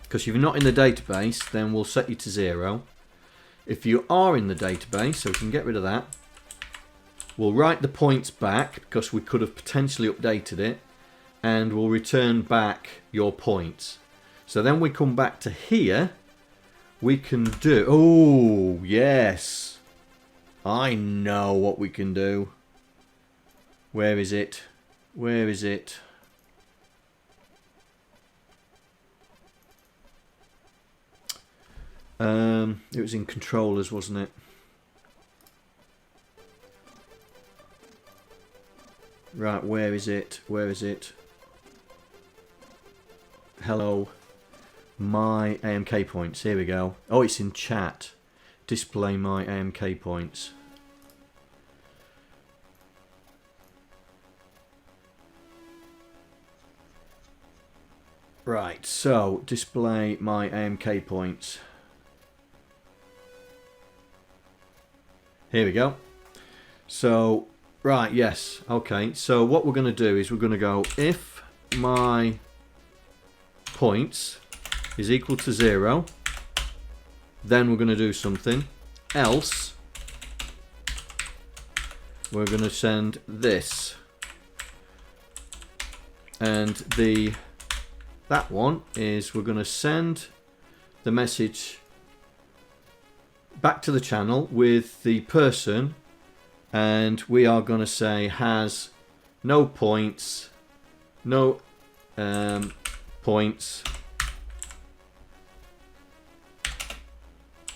Because if you're not in the database, then we'll set you to 0. If you are in the database, so we can get rid of that, we'll write the points back because we could have potentially updated it, and we'll return back your points. So then we come back to here, we can do, oh yes, I know what we can do. Where is it? Where is it? It was in controllers, wasn't it? Right, where is it? Where is it? Hello. My AMK points. Here we go. Oh, it's in chat. Display my AMK points. Right, so display my AMK points. Here we go. So, right, yes, okay. So what we're going to do is we're going to go if my points is equal to 0, then we're going to do something. Else, we're going to send this. And that one is we're going to send the message back to the channel with the person, and we are going to say has no points, no points,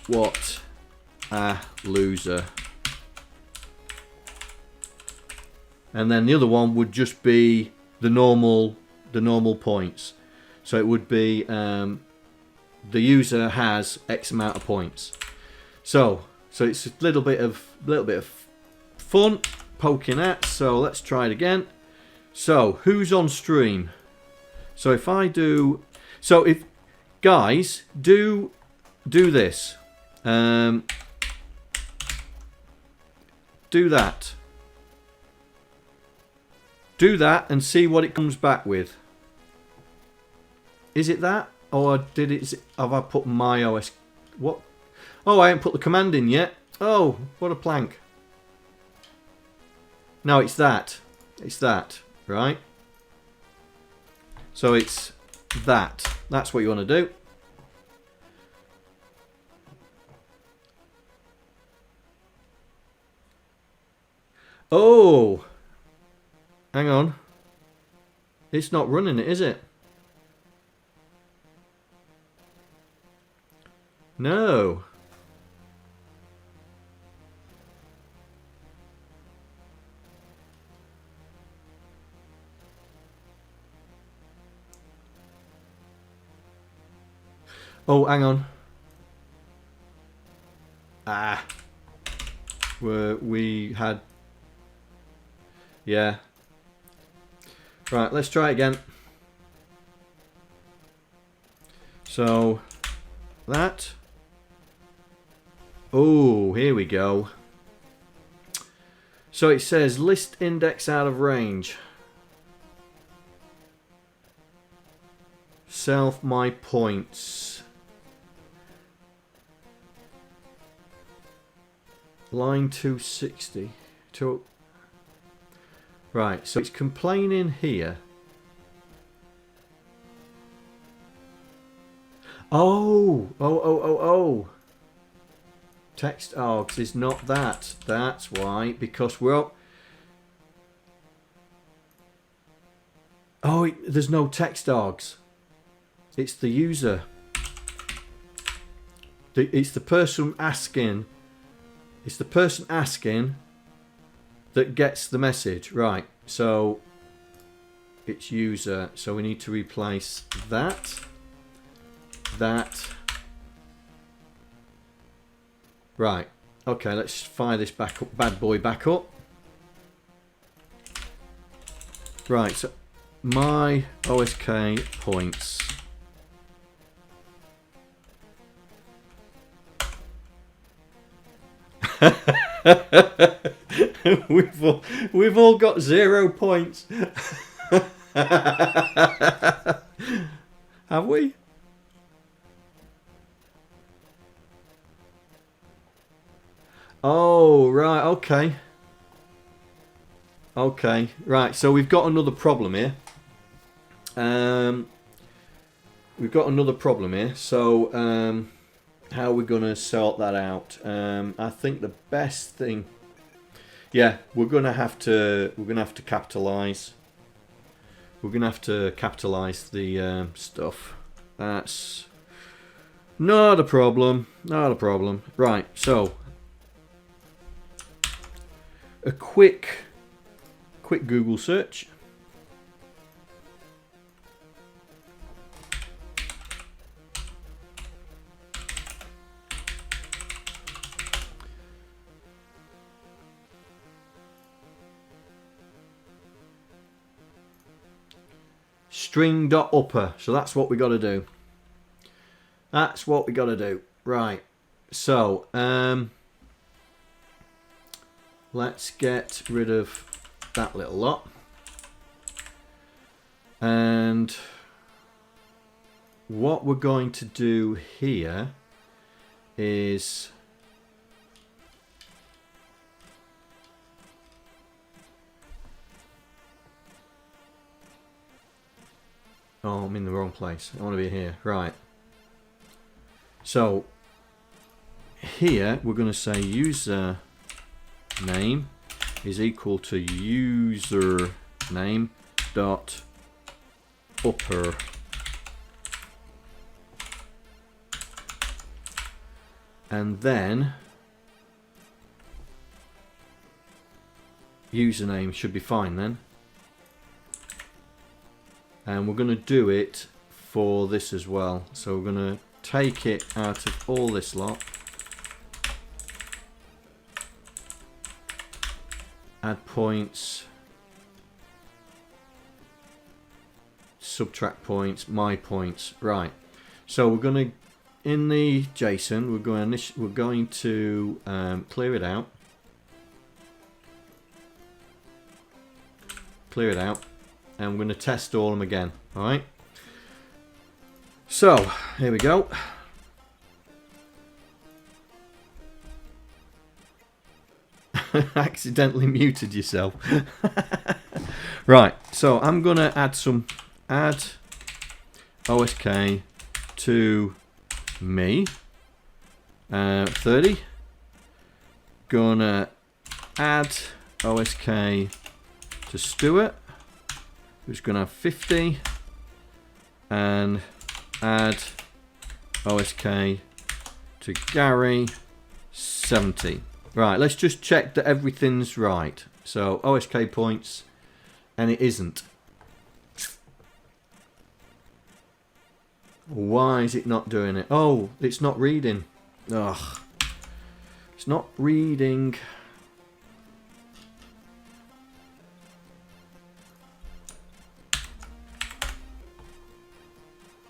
what a loser. And then the other one would just be the normal points. So it would be the user has X amount of points. So it's a little bit of fun poking at. So let's try it again. So who's on stream? So if I do, so if guys do this, do that. Do that and see what it comes back with. Is it that? Or have I put my OS? What? Oh, I haven't put the command in yet. Oh, what a plank. No, it's that. It's that, right? So it's that. That's what you want to do. Oh! Hang on. It's not running it, is it? No. Oh, hang on. Ah. We had... Yeah. Right, let's try it again. So, that. Oh, here we go. So it says list index out of range. Self my points. Line 260. Right, so it's complaining here. Oh. Text args is not that. That's why, because we're... Oh, there's no text args. It's the user. It's the person asking. It's the person asking that gets the message. Right, so it's user. So we need to replace that. Right, okay, let's fire this back up, bad boy back up. Right, so my OSK points. we've all got 0 points. Have we? Oh, right, okay. Okay, right, so we've got another problem here. So, how are we going to sort that out? I think the best thing... Yeah, we're going to have to capitalise. We're going to have to capitalise the stuff. That's not a problem. Not a problem. Right, so... A quick Google search. string.upper. So that's what we got to do. That's what we got to do. Right. So, let's get rid of that little lot. And what we're going to do here is oh, I'm in the wrong place. I want to be here. Right. So here we're going to say user name is equal to user name dot upper and then username should be fine then, and we're going to do it for this as well. So we're going to take it out of all this lot, add points, subtract points, my points. Right, so we're going to, in the JSON, we're going to clear it out, and we're going to test all of them again. All right, so here we go. Accidentally muted yourself. Right, so I'm gonna add OSK to me, 30. Gonna add OSK to Stuart, who's gonna have 50, and add OSK to Gary, 70. Right, let's just check that everything's right. So OSK points, and it isn't. Why is it not doing it? Oh, it's not reading. Ugh. It's not reading.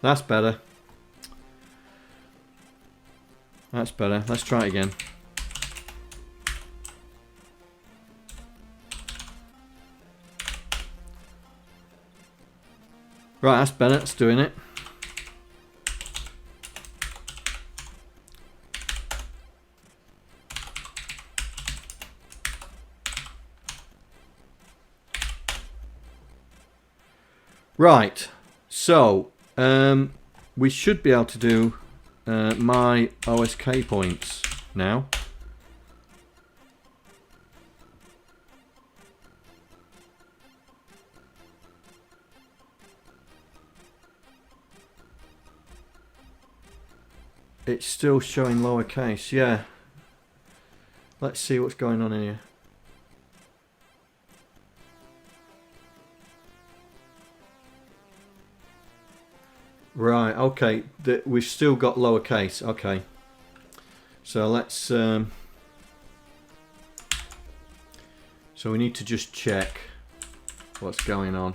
That's better. That's better. Let's try it again. Right, that's better. It's doing it. Right, so we should be able to do my OSK points now. It's still showing lowercase, yeah. Let's see what's going on here. Right, okay, we've still got lowercase, okay. So let's, so we need to just check what's going on.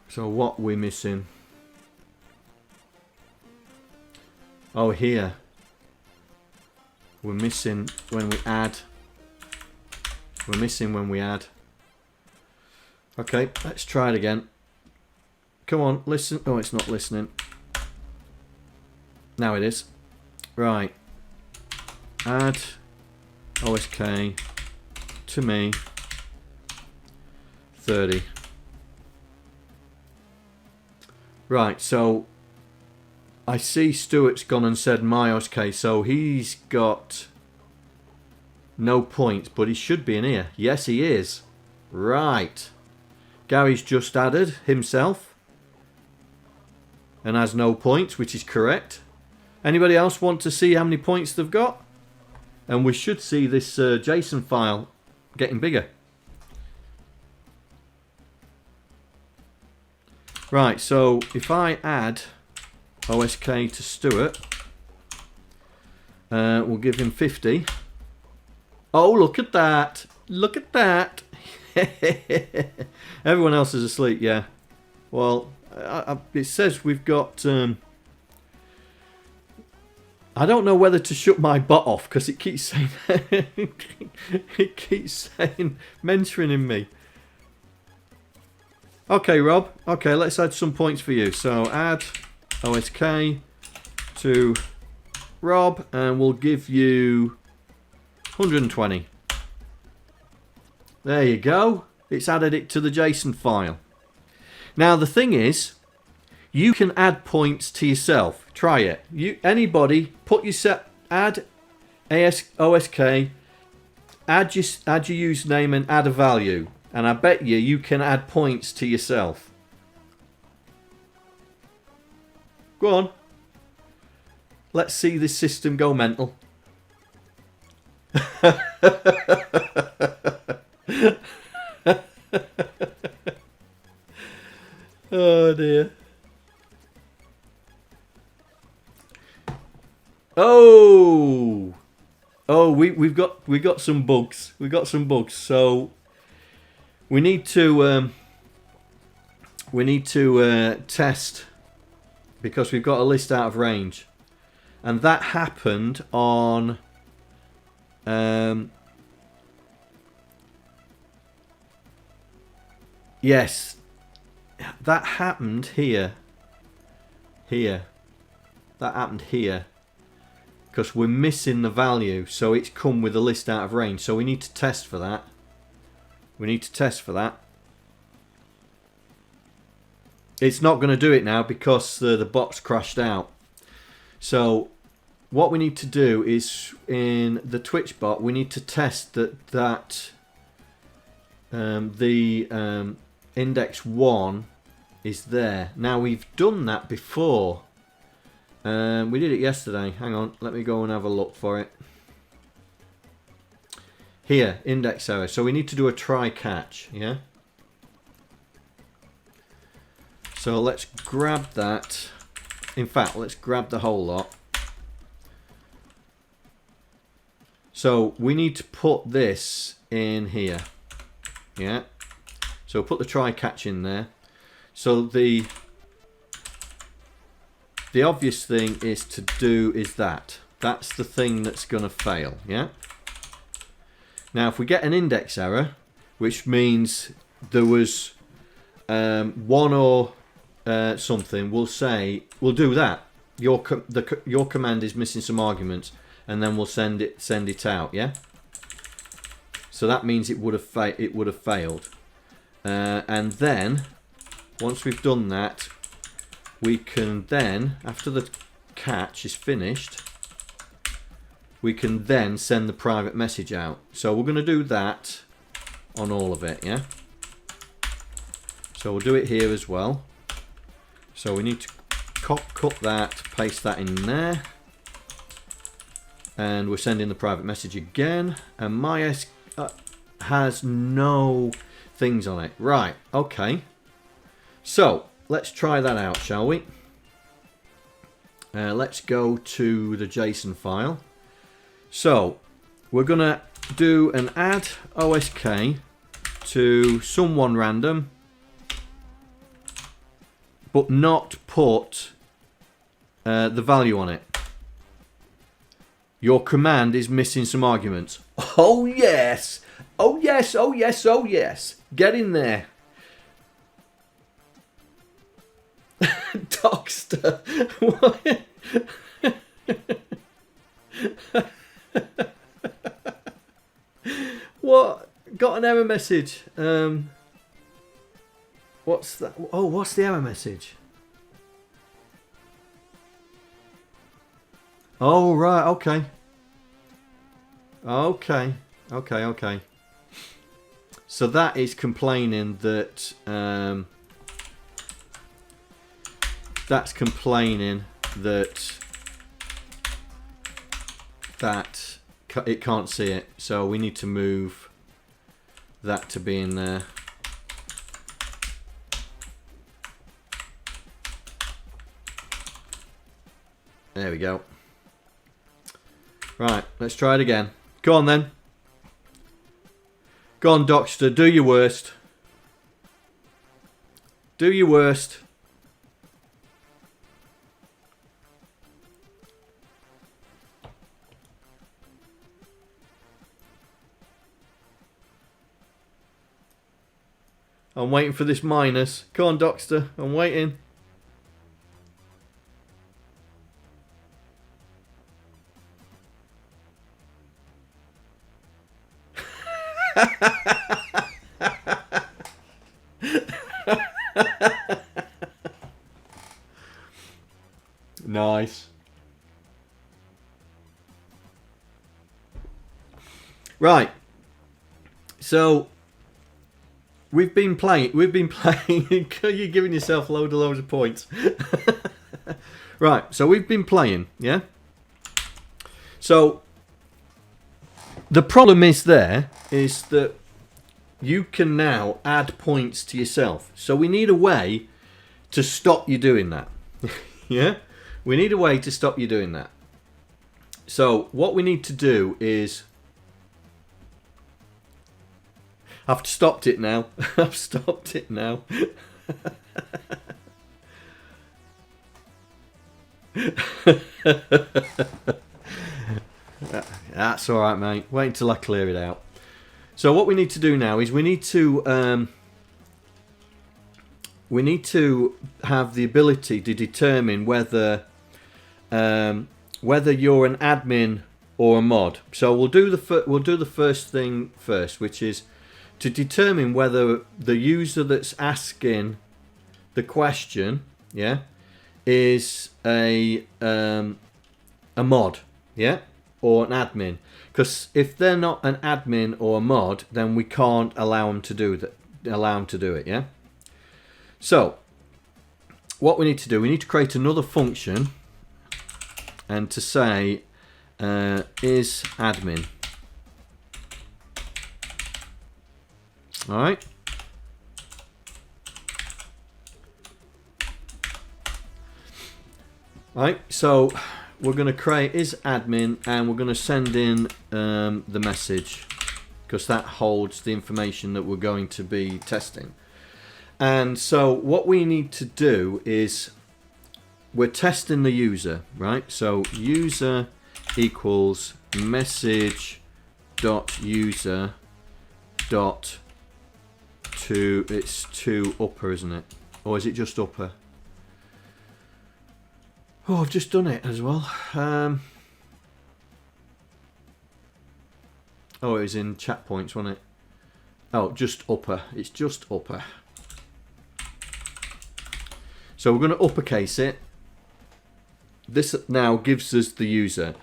So what we're missing. Oh, here. We're missing when we add. We're missing when we add. Okay, let's try it again. Come on, listen. Oh, it's not listening. Now it is. Right. Add OSK to me 30. Right, so I see Stuart's gone and said my OSK, so he's got no points, but he should be in here. Yes, he is. Right. Gary's just added himself and has no points, which is correct. Anybody else want to see how many points they've got? And we should see this JSON file getting bigger. Right, so if I add OSK to Stuart, we'll give him 50. Oh, look at that. Look at that. Everyone else is asleep, yeah. Well, it says we've got... I don't know whether to shut my bot off because it keeps saying... it keeps saying... mentoring me. Okay, Rob. Okay, let's add some points for you. So add OSK to Rob and we'll give you 120. There you go. It's added it to the JSON file. Now the thing is, you can add points to yourself. Try it. Anybody put your add OSK, add your username and add a value. And I bet you can add points to yourself. Go on. Let's see this system go mental. Oh dear. Oh. Oh, we got some bugs. We got some bugs. So we need to test because we've got a list out of range, and that happened on yes, that happened here. That happened here because we're missing the value, so it's come with a list out of range. So we need to test for that. It's not going to do it now because the bot's crashed out. So what we need to do is in the Twitch bot, we need to test that the index 1 is there. Now we've done that before. We did it yesterday. Hang on, let me go and have a look for it. Here, index error. So we need to do a try catch, yeah? So let's grab that. In fact, let's grab the whole lot. So we need to put this in here, yeah? So put the try catch in there. So the obvious thing is to do is that. That's the thing that's going to fail, yeah? Now, if we get an index error, which means there was one or something, we'll do that. Your command is missing some arguments, and then we'll send it out. Yeah. So that means it would have failed, and then once we've done that, we can then, after the catch is finished, we can then send the private message out. So we're going to do that on all of it, yeah? So we'll do it here as well. So we need to cut that, paste that in there. And we're sending the private message again. And my has no things on it. Right, okay. So let's try that out, shall we? Let's go to the JSON file. So we're going to do an add OSK to someone random, but not put the value on it. Your command is missing some arguments. Oh yes! Oh yes, oh yes, oh yes. Get in there. Docster. What? Got an error message. What's that? Oh, what's the error message? Oh, right, okay. Okay. So that is complaining that that's complaining that it can't see it. So we need to move that to be in there. There we go. Right, let's try it again. Go on then. Go on, Docster, do your worst. Do your worst. I'm waiting for this minus. Come on, Docster. I'm waiting. Nice. Right. So we've been playing. You're giving yourself loads of points. Right. So we've been playing. Yeah. So the problem is that you can now add points to yourself. So we need a way to stop you doing that. Yeah? We need a way to stop you doing that. So what we need to do is... I've stopped it now. I've stopped it now. That's alright, mate. Wait until I clear it out. So what we need to do now is we need to have the ability to determine whether you're an admin or a mod. So we'll do the first thing first, which is to determine whether the user that's asking the question, yeah, is a mod, yeah, or an admin. Because if they're not an admin or a mod, then we can't allow them to do that. Allow them to do it, yeah. So what we need to do, we need to create another function, and to say is admin. All right. Right. So we're going to create is admin, and we're going to send in the message, because that holds the information that we're going to be testing. And so what we need to do is we're testing the user, right? So user equals message dot user dot to, it's to upper, isn't it? Or is it just upper? Oh, I've just done it as well. Oh, it was in chat points, wasn't it? Oh, just upper. It's just upper. So we're going to uppercase it. This now gives us the user,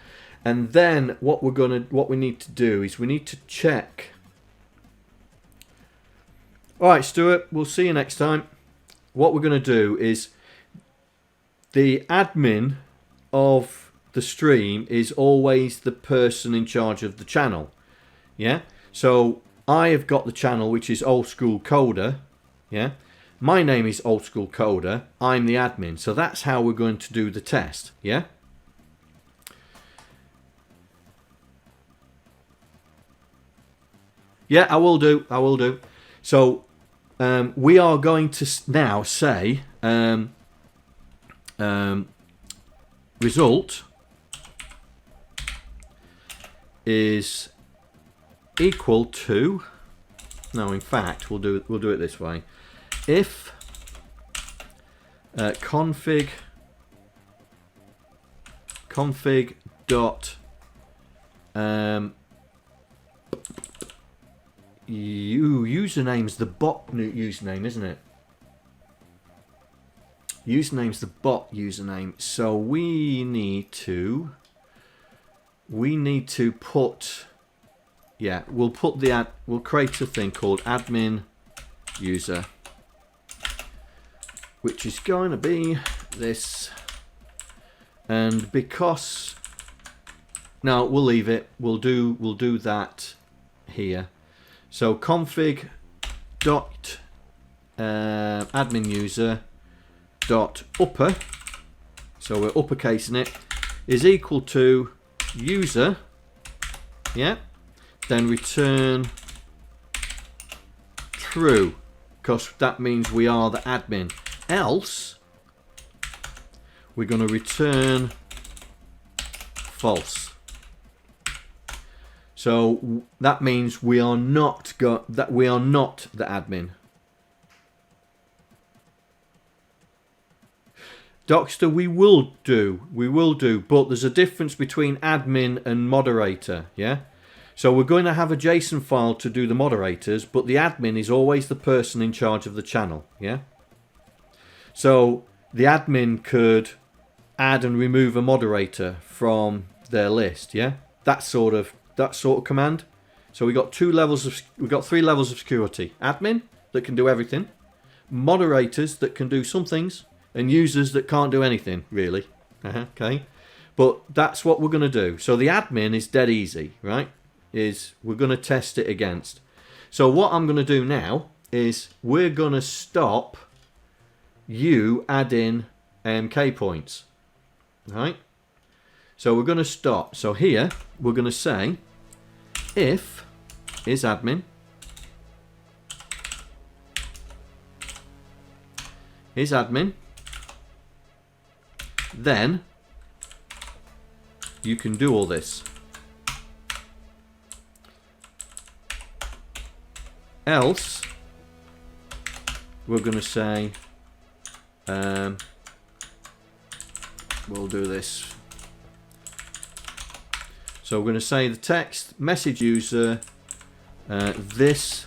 and then what we need to do is we need to check. All right, Stuart. We'll see you next time. What we're going to do is the admin of the stream is always the person in charge of the channel. Yeah. So I have got the channel, which is Old School Coder. Yeah. My name is Old School Coder. I'm the admin. So that's how we're going to do the test. Yeah? Yeah, I will do. I will do. So we are going to now say result is equal to... No, in fact, we'll do it this way. If config dot username's the bot username, isn't it? Username's the bot username, so we need to put, yeah, we'll create a thing called admin user, which is going to be this. And because, no, we'll leave it. We'll do that here. So config dot admin user dot upper, so we're uppercasing it, is equal to user, yeah, then return true, because that means we are the admin. Else, we're going to return false. So that means we are not the admin. Docster, we will do, but there's a difference between admin and moderator, yeah? So we're going to have a JSON file to do the moderators, but the admin is always the person in charge of the channel, yeah? So the admin could add and remove a moderator from their list, yeah? That sort of command. So we got three levels of security. Admin that can do everything, moderators that can do some things, and users that can't do anything, really. Okay? But that's what we're going to do. So the admin is dead easy, right? We're going to test it against. So what I'm going to do now is we're going to stop you adding AMK points. Right? So we're going to stop. So here, we're going to say, if is admin, then you can do all this. Else, we're going to say, we'll do this. So we're going to say the text, message user, this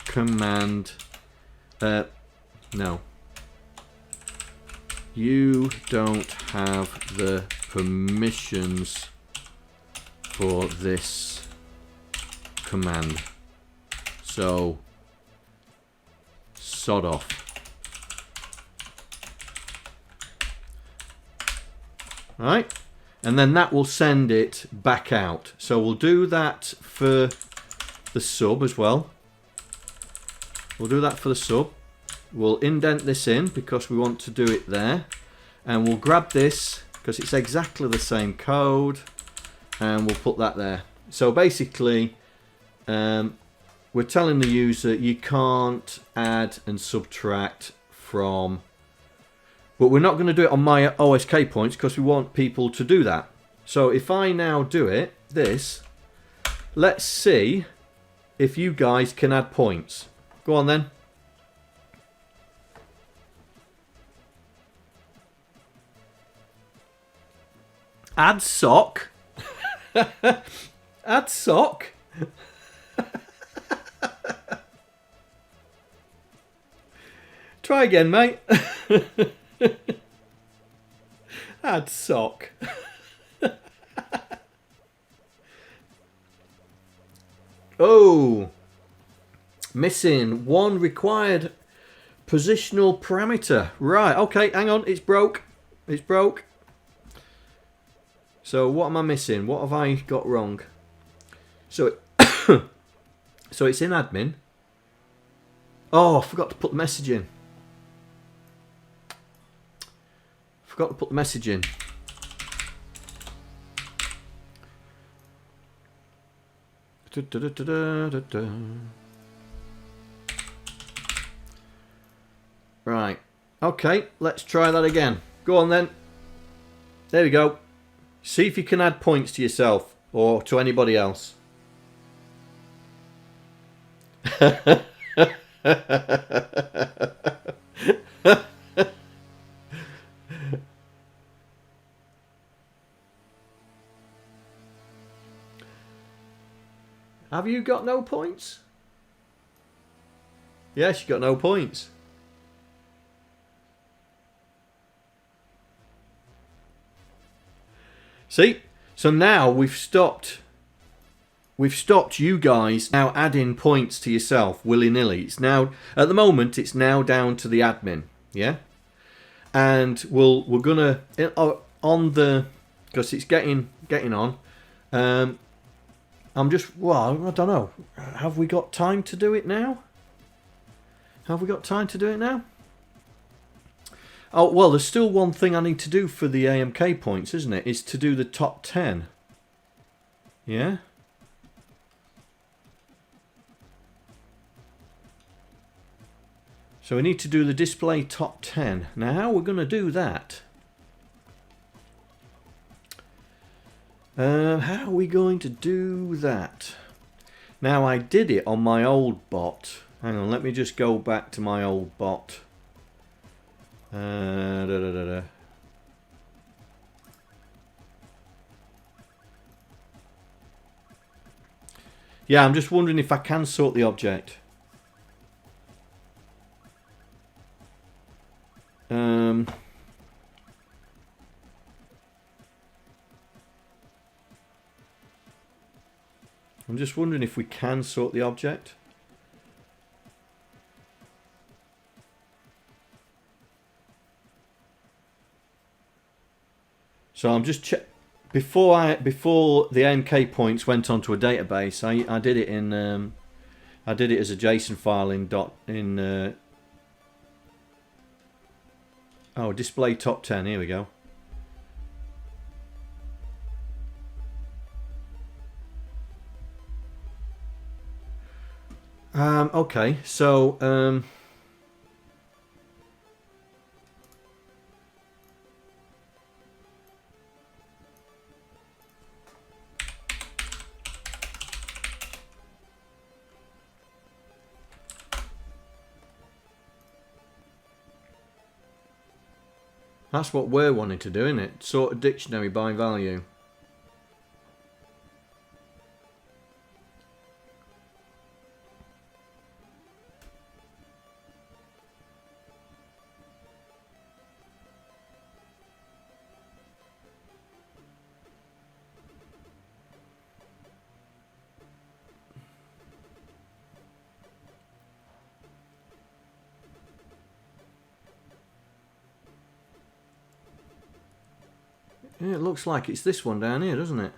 command, no. You don't have the permissions for this command. So, sod off. Right? And then that will send it back out. So we'll do that for the sub as well. We'll do that for the sub. We'll indent this in because we want to do it there. And we'll grab this because it's exactly the same code. And we'll put that there. So basically, we're telling the user you can't add and subtract from... But we're not going to do it on my OSK points because we want people to do that. So if I now do this, let's see if you guys can add points. Go on then. Add sock. Add sock. Try again, mate. Add sock. Oh, missing one required positional parameter. Right, okay, hang on, it's broke. It's broke. So what am I missing? What have I got wrong? So so it's in admin. Oh, I forgot to put the message in. Forgot to put the message in. Right. Okay, let's try that again. Go on then. There we go. See if you can add points to yourself or to anybody else. Have you got no points? Yes, you got no points. See? So now we've stopped you guys now adding points to yourself willy-nilly. It's now, at the moment, it's now down to the admin. Yeah? And we're gonna on the, because it's getting on. I'm just, well, I don't know. Have we got time to do it now? Have we got time to do it now? Oh, well, there's still one thing I need to do for the AMK points, isn't it? Is to do the top 10. Yeah? So we need to do the display top 10. Now how we're going to do that? How are we going to do that? Now I did it on my old bot. Hang on, let me just go back to my old bot. Yeah, I'm just wondering if I can sort the object. I'm just wondering if we can sort the object. So I'm just before the AMK points went onto a database, I did it in I did it as a JSON file in oh, display top 10. Here we go. Okay, so that's what we're wanting to do, isn't it? Sort a dictionary by value. Yeah, it looks like it's this one down here, doesn't it?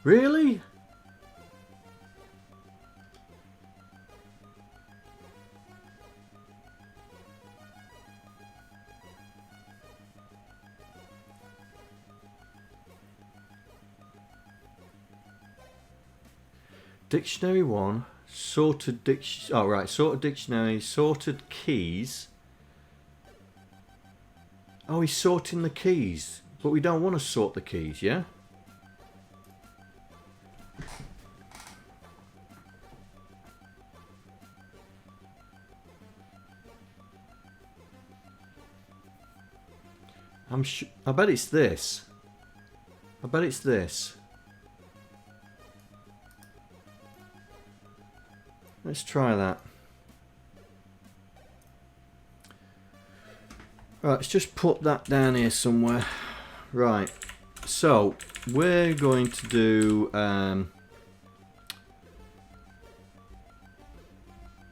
Really? Dictionary 1, sorted dictionary. Oh right, sorted dictionary, sorted keys. Oh, he's sorting the keys, but we don't want to sort the keys, yeah? I bet it's this. I bet it's this. Let's try that. Right, let's just put that down here somewhere. Right, so we're going to do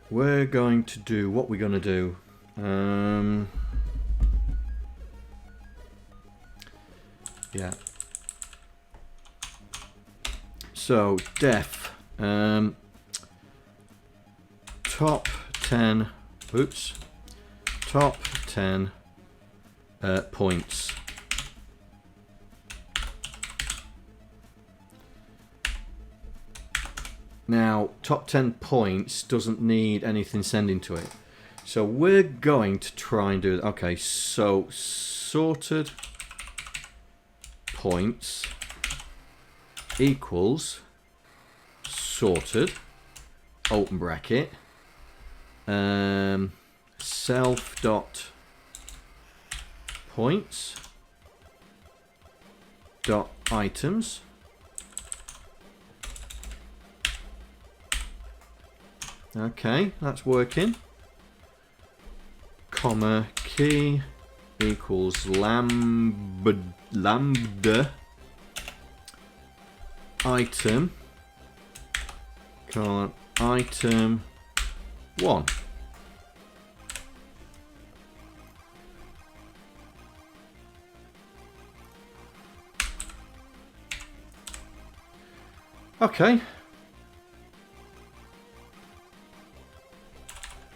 what we're going to do. Yeah. So def top 10. Oops. Top 10 points. Now, top 10 points doesn't need anything sending to it. So we're going to try and do. Okay, so sorted points equals sorted open bracket self dot points dot items okay, that's working, comma key equals lambda item, colon, item 1. Okay.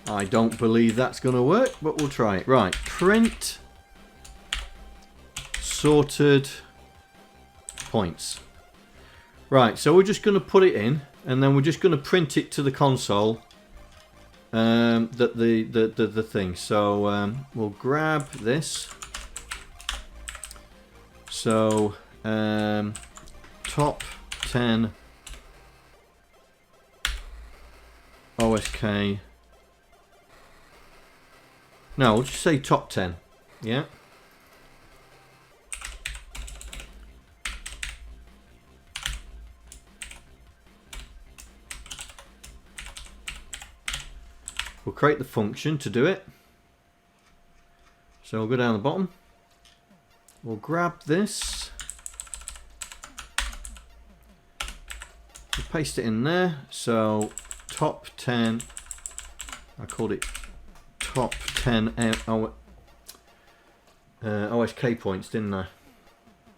I don't believe that's going to work, but we'll try it. Right, print sorted points. Right, so we're just going to put it in, and then we're just going to print it to the console. The thing. So we'll grab this. So top 10 OSK. No, we'll just say top 10. Yeah. We'll create the function to do it. So we'll go down the bottom. We'll grab this. We'll paste it in there. So top 10. I called it top 10 OSK points, didn't I?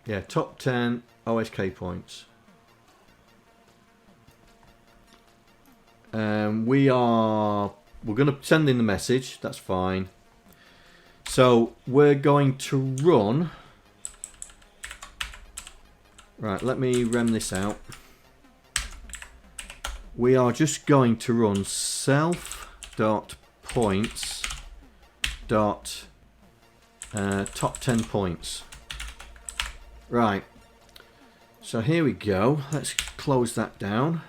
Yeah, top 10 OSK points. We're going to send in the message. That's fine. So we're going to run. Right, let me rem this out. We are just going to run self.points dot top 10 points. Right. So here we go. Let's close that down.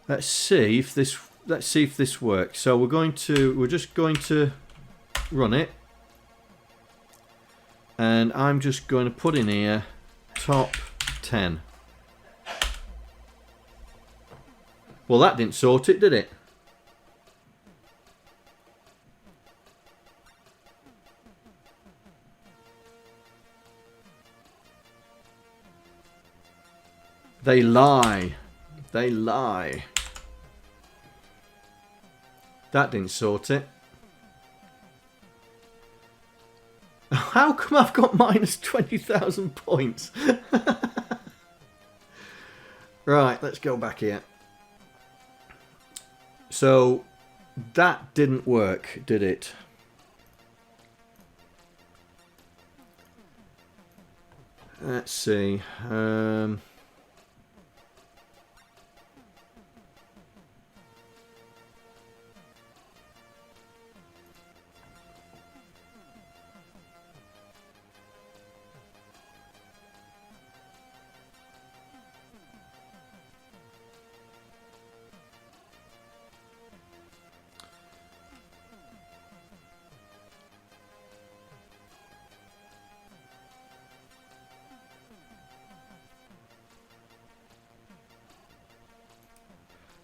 Let's see if this works. So we're just going to run it, and I'm just going to put in here top 10. Well, that didn't sort it, did it? They lie. They lie. That didn't sort it. How come I've got minus 20,000 points? Right, let's go back here. So that didn't work, did it? Let's see.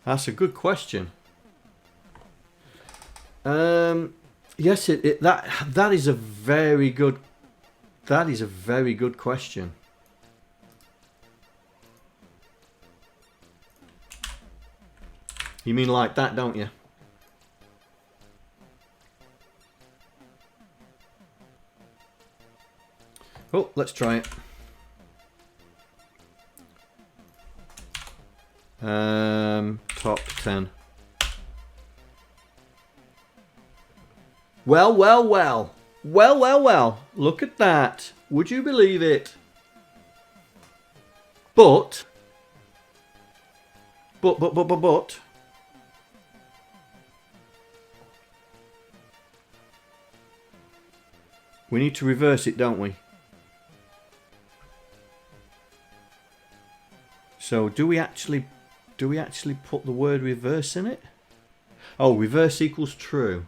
That's a good question. Yes, that is a very good. That is a very good question. You mean like that, don't you? Oh, let's try it. Top 10. Well. Look at that. Would you believe it? But. We need to reverse it, don't we? So do we actually put the word reverse in it? Oh, reverse equals true.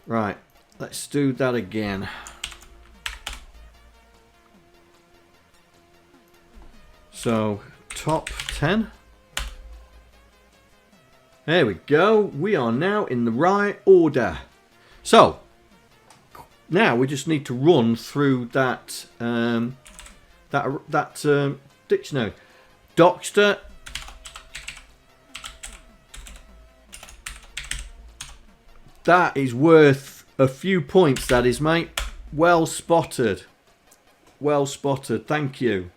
Right, let's do that again. So top 10. There we go. We are now in the right order. So now we just need to run through that dictionary. Docster. That is worth a few points, that is, mate. Well spotted. Well spotted. Thank you.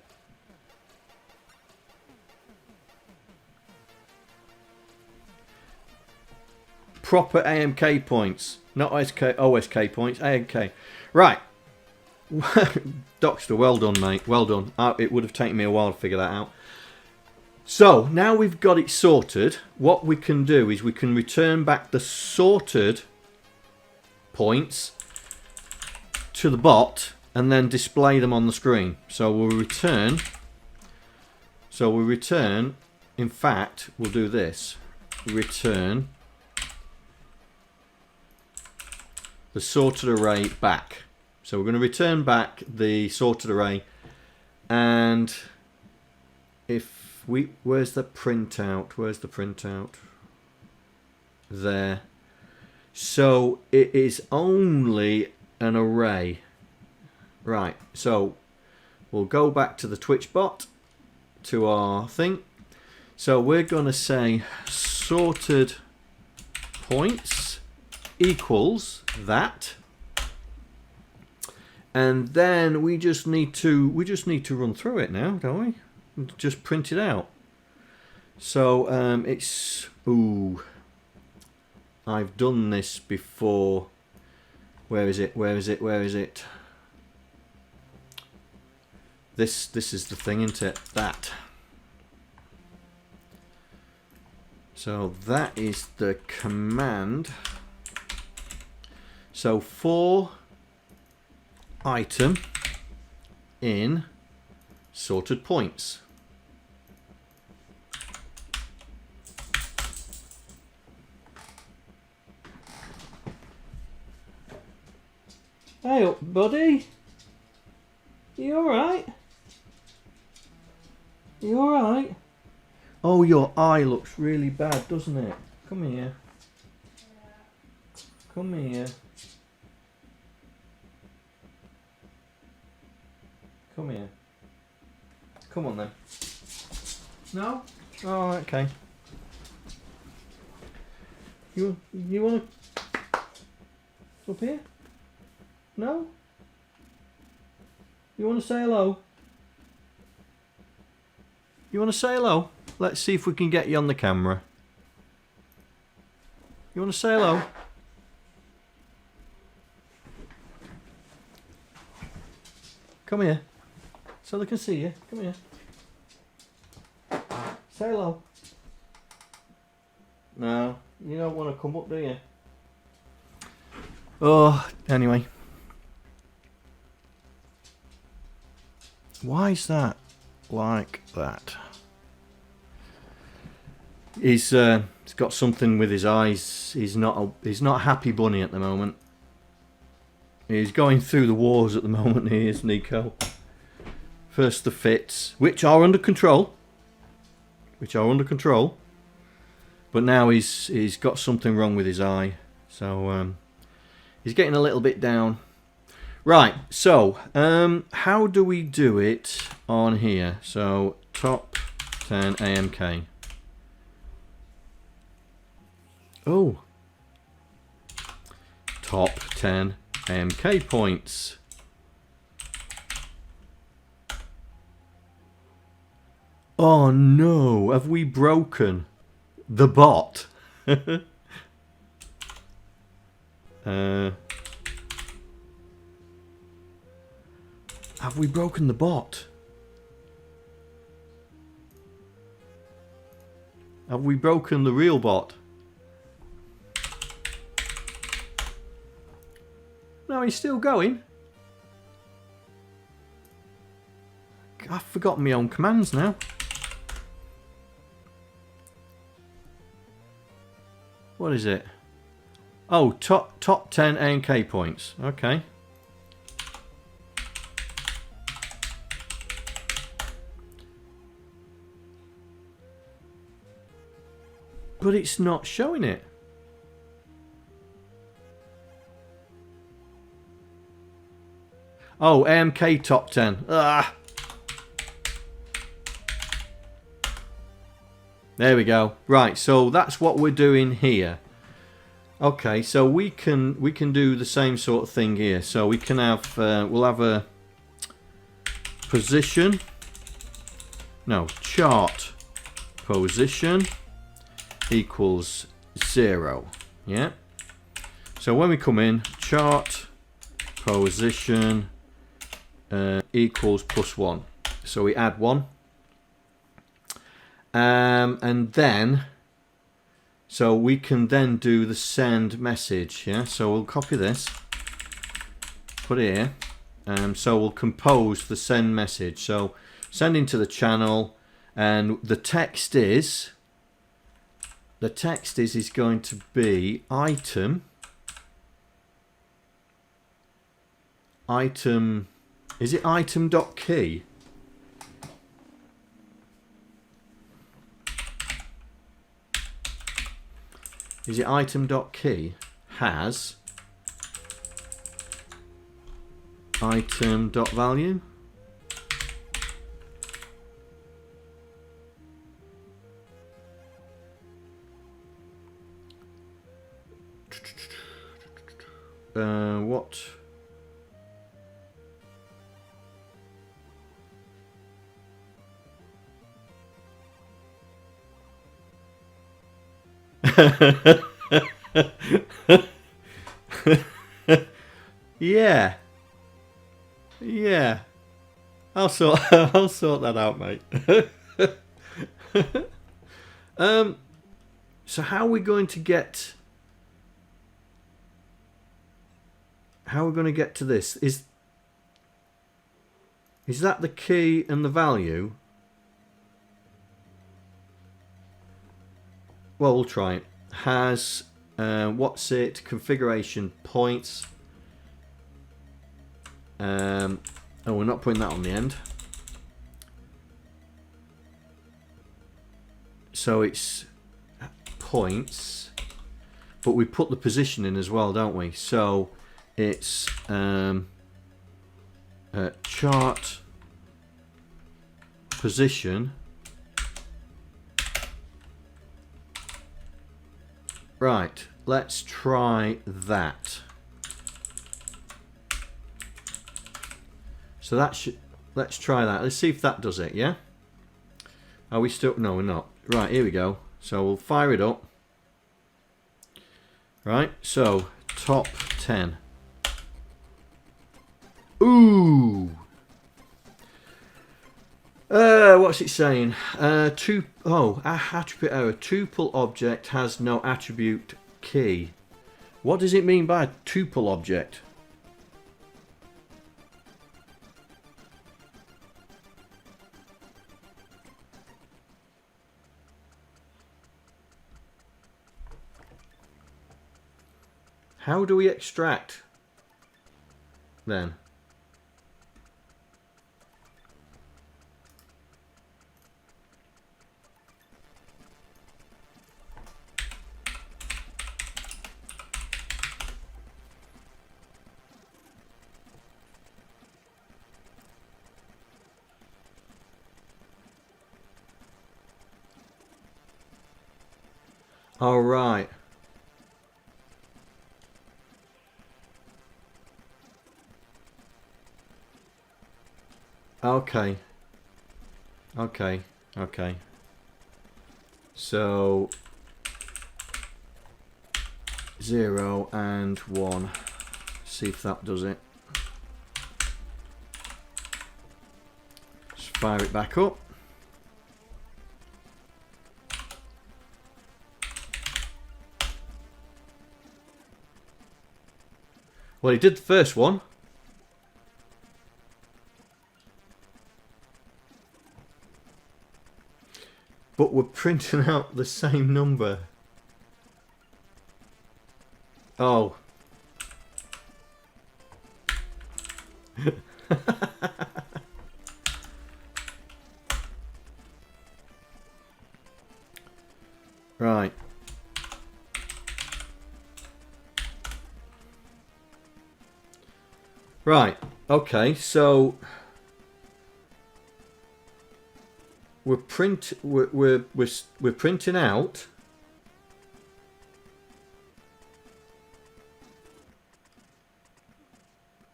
Proper AMK points. Not OSK points. AMK. Right. Docster, well done, mate. Well done. It would have taken me a while to figure that out. So, now we've got it sorted, what we can do is we can return back the sorted points to the bot and then display them on the screen. So we'll return, in fact, we'll do this. Return the sorted array back. So we're going to return back the sorted array, and if where's the printout? Where's the printout? There. So it is only an array. Right. So we'll go back to the Twitch bot, to our thing. So we're going to say sorted points equals that. And then we just need to run through it now, don't we? Just print it out. So it's I've done this before. Where is it? Where is it? Where is it? This is the thing, isn't it? That. So that is the command. So for item in sorted points. Hey up, buddy. You alright? You alright? Oh, your eye looks really bad, doesn't it? Come here. Come here. Come here. Come on then. No? Oh, okay. You wanna up here? No? You wanna say hello? You wanna say hello? Let's see if we can get you on the camera. You wanna say hello? Come here. So they can see you. Come here. Say hello. No, you don't want to come up, do you? Oh, anyway. Why is that like that? He's got something with his eyes. He's not a happy bunny at the moment. He's going through the wars at the moment. He is, Nico. First the fits, which are under control. But now he's got something wrong with his eye. So he's getting a little bit down. Right, so how do we do it on here? So top 10 AMK. Oh. Top 10 AMK points. Oh no, have we broken the bot? Have we broken the bot? Have we broken the real bot? No, he's still going. I've forgotten my own commands now. What is it? Oh, top 10 ANK points. Okay. But it's not showing it. Oh, AMK top 10. Ah. There we go. Right, so that's what we're doing here. Okay, so we can do the same sort of thing here. So we can have we'll have a position. No, chart position equals 0. Yeah. So when we come in, chart position equals +1. So we add 1. And then, so we can then do the send message. Yeah. So we'll copy this, put it here. So we'll compose the send message. So sending to the channel, and the text is going to be item. Is it item.key? Is it item.key has item.value? What? Yeah. Yeah. I'll sort that out, mate. So how are we going to get to this? Is that the key and the value? Well, we'll try it. Has what's it? Configuration points. Oh, we're not putting that on the end. So it's points, but we put the position in as well, don't we? So it's chart position. Right, let's try that. So that should, let's try that. Let's see if that does it, yeah? Are we still, no, we're not. Right, here we go. So we'll fire it up. Right, so top 10. Ooh. What's it saying? Attribute error. Tuple object has no attribute key. What does it mean by a tuple object? How do we extract then? All right. Okay. Okay. So 0 and 1. See if that does it. Just fire it back up. Well, he did the first one. But we're printing out the same number. Oh. Right. Right. Okay, so we're printing out.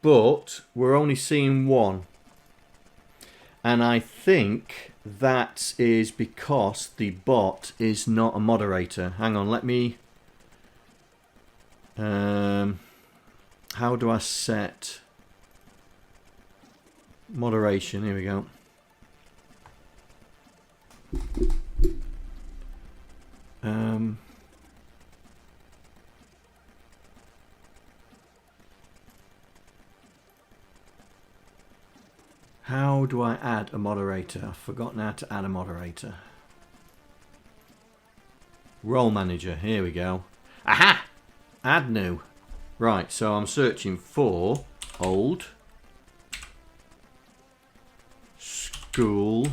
But we're only seeing one. And I think that is because the bot is not a moderator. Hang on, let me... how do I set moderation? Here we go. How do I add a moderator? I've forgotten how to add a moderator. Role manager, here we go. Aha! Add new. Right, so I'm searching for old school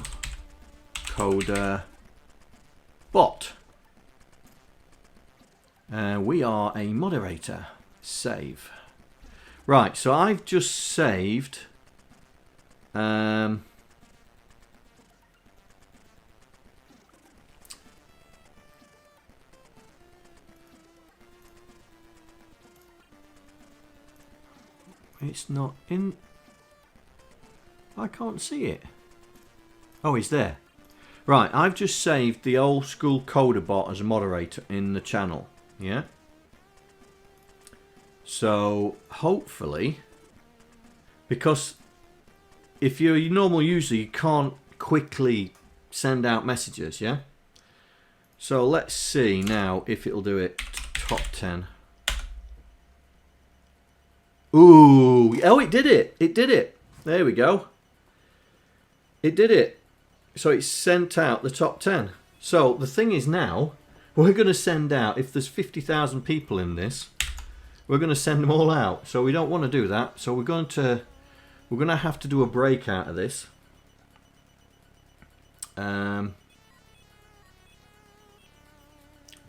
coder bot. We are a moderator. Save. Right, so I've just saved... it's not in... I can't see it. Oh, he's there. Right, I've just saved the old school coder bot as a moderator in the channel. Yeah? So, hopefully... because... if you're a normal user, you can't quickly send out messages, yeah? So let's see now if it'll do it. Top 10. Ooh, oh, it did it. It did it. There we go. It did it. So it sent out the top 10. So the thing is now, we're going to send out, if there's 50,000 people in this, we're going to send them all out. So we don't want to do that. So we're going to have to do a break out of this.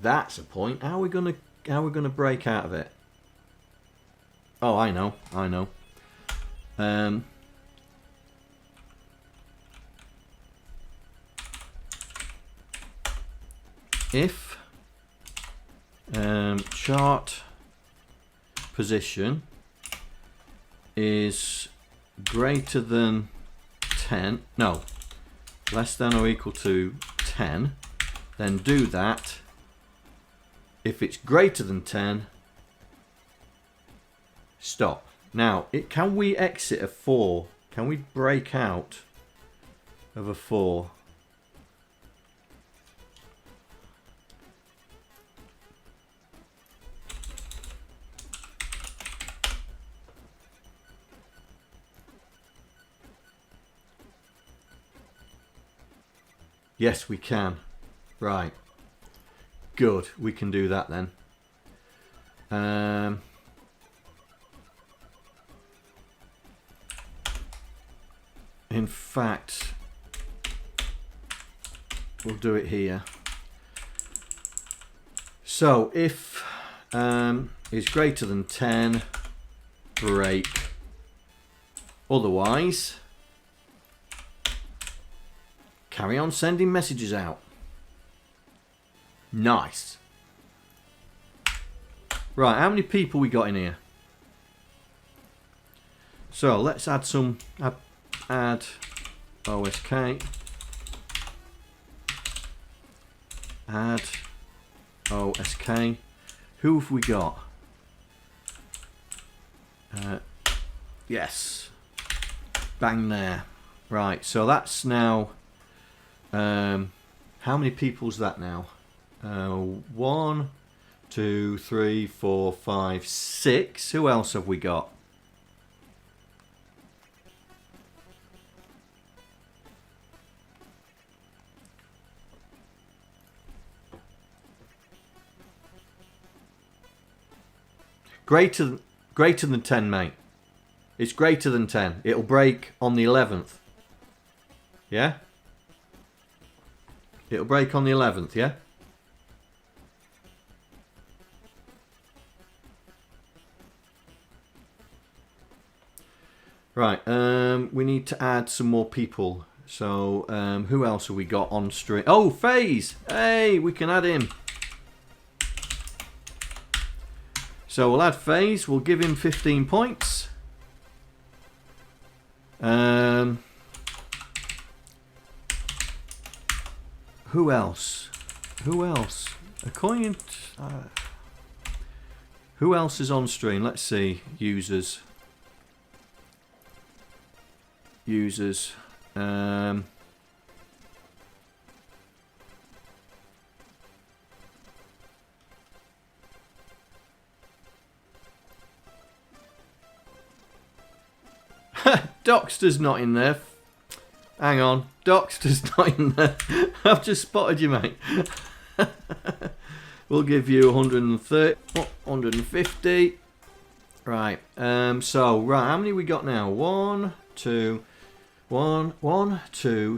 That's a point. How are we gonna break out of it? Oh, I know. If chart position is greater than 10, no, less than or equal to 10, then do that. If it's greater than 10, stop. Now, can we exit a 4? Can we break out of a 4? Yes, we can. Right. Good. We can do that then. In fact, we'll do it here. So if is greater than 10, break. Otherwise, carry on sending messages out. Nice. Right, how many people we got in here? So let's add some. Add OSK. Add OSK. Who have we got? Yes. Bang there. Right, so that's now. How many people's that now? 1, 2, 3, 4, 5, 6. Who else have we got? Greater than 10, mate. It's greater than 10. It'll break on the 11th. Yeah? It'll break on the 11th, yeah? Right, we need to add some more people. So, who else have we got on stream? Oh, FaZe! Hey, we can add him. So we'll add FaZe. We'll give him 15 points. Who else? Who else? According to, who else is on stream? Let's see. Users. Docster's not in there. Hang on. Docster's not in there. I've just spotted you, mate. We'll give you 130, 150. Right. So, right, how many we got now? 1, 2,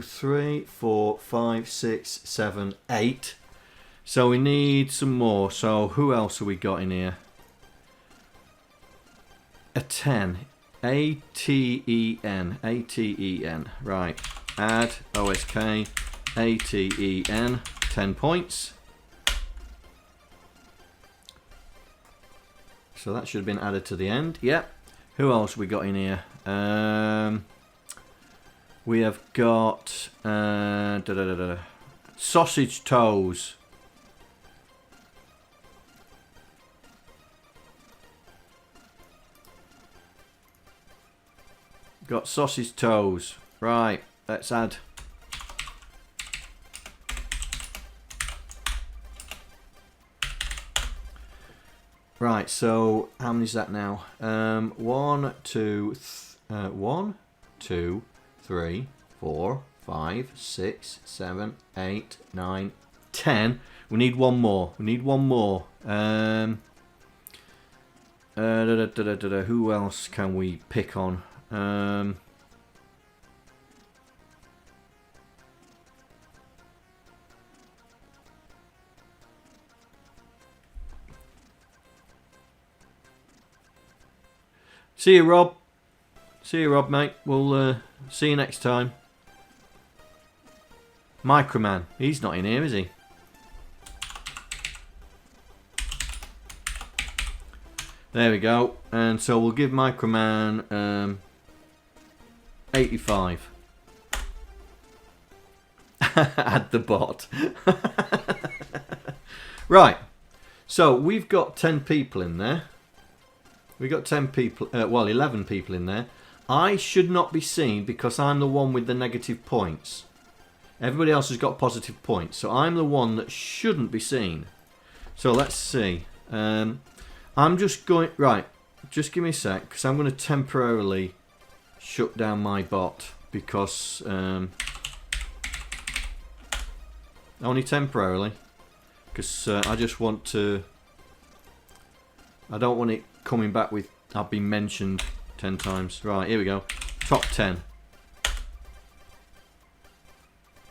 3, 4, 5, 6, 7, 8. So we need some more. So who else have we got in here? A 10. A-T-E-N. A-T-E-N. Right. Add OSK. A-T-E-N. 10 points. So that should have been added to the end. Yep. Who else we got in here? We have got sausage toes. Got sausage toes. Right, let's add. Right, so how many is that now? 1, 2, 3, 4, 5, 6, 7, 8, 9, 10. We need one more. We need one more. Who else can we pick on? See you, Rob. See you, Rob, mate. We'll see you next time. Mikroman. He's not in here, is he? There we go. And so we'll give Mikroman 85. Add the bot. Right. So we've got 10 people in there. We've got 10 people, well, 11 people in there. I should not be seen because I'm the one with the negative points. Everybody else has got positive points. So I'm the one that shouldn't be seen. So let's see. I'm just going... Right. Just give me a sec. Because I'm going to temporarily shut down my bot. Because... only temporarily. Because I just want to... I don't want it coming back with... I've been mentioned 10 times. Right, here we go. Top 10.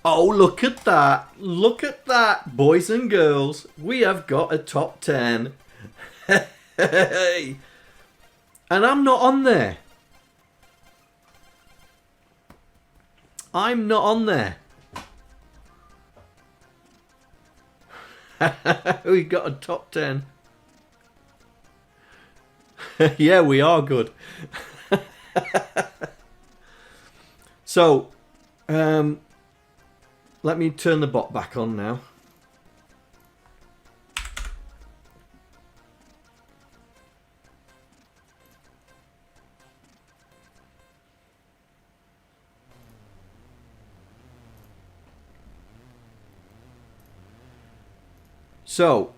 Oh, look at that. Look at that, boys and girls. We have got a top 10. Hey. And I'm not on there. I'm not on there. We got a top 10. Yeah, we are good. So, let me turn the bot back on now. So,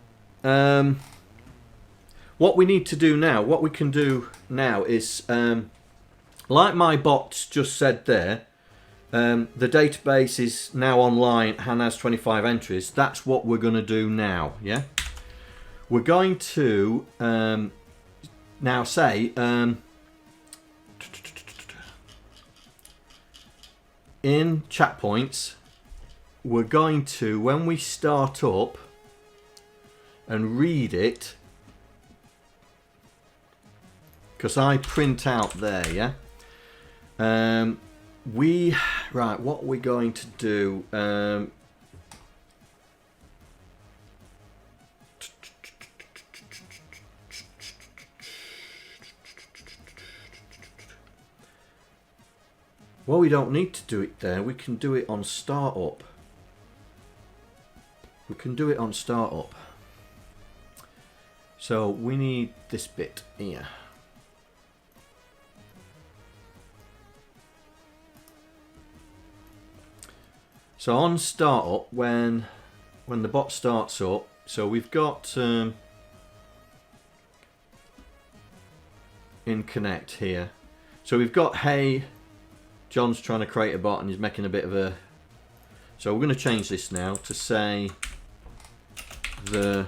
what we need to do now, what we can do now is, like my bots just said there, the database is now online and has 25 entries. That's what we're going to do now, yeah? We're going to now say, in chat points, we're going to, when we start up and read it, because I print out there, yeah? Right, what we're going to do, well, we don't need to do it there. We can do it on startup. We can do it on startup. So we need this bit here. So on startup, when the bot starts up, so we've got in connect here. So we've got, hey, John's trying to create a bot and he's making a bit of a. So we're going to change this now to say the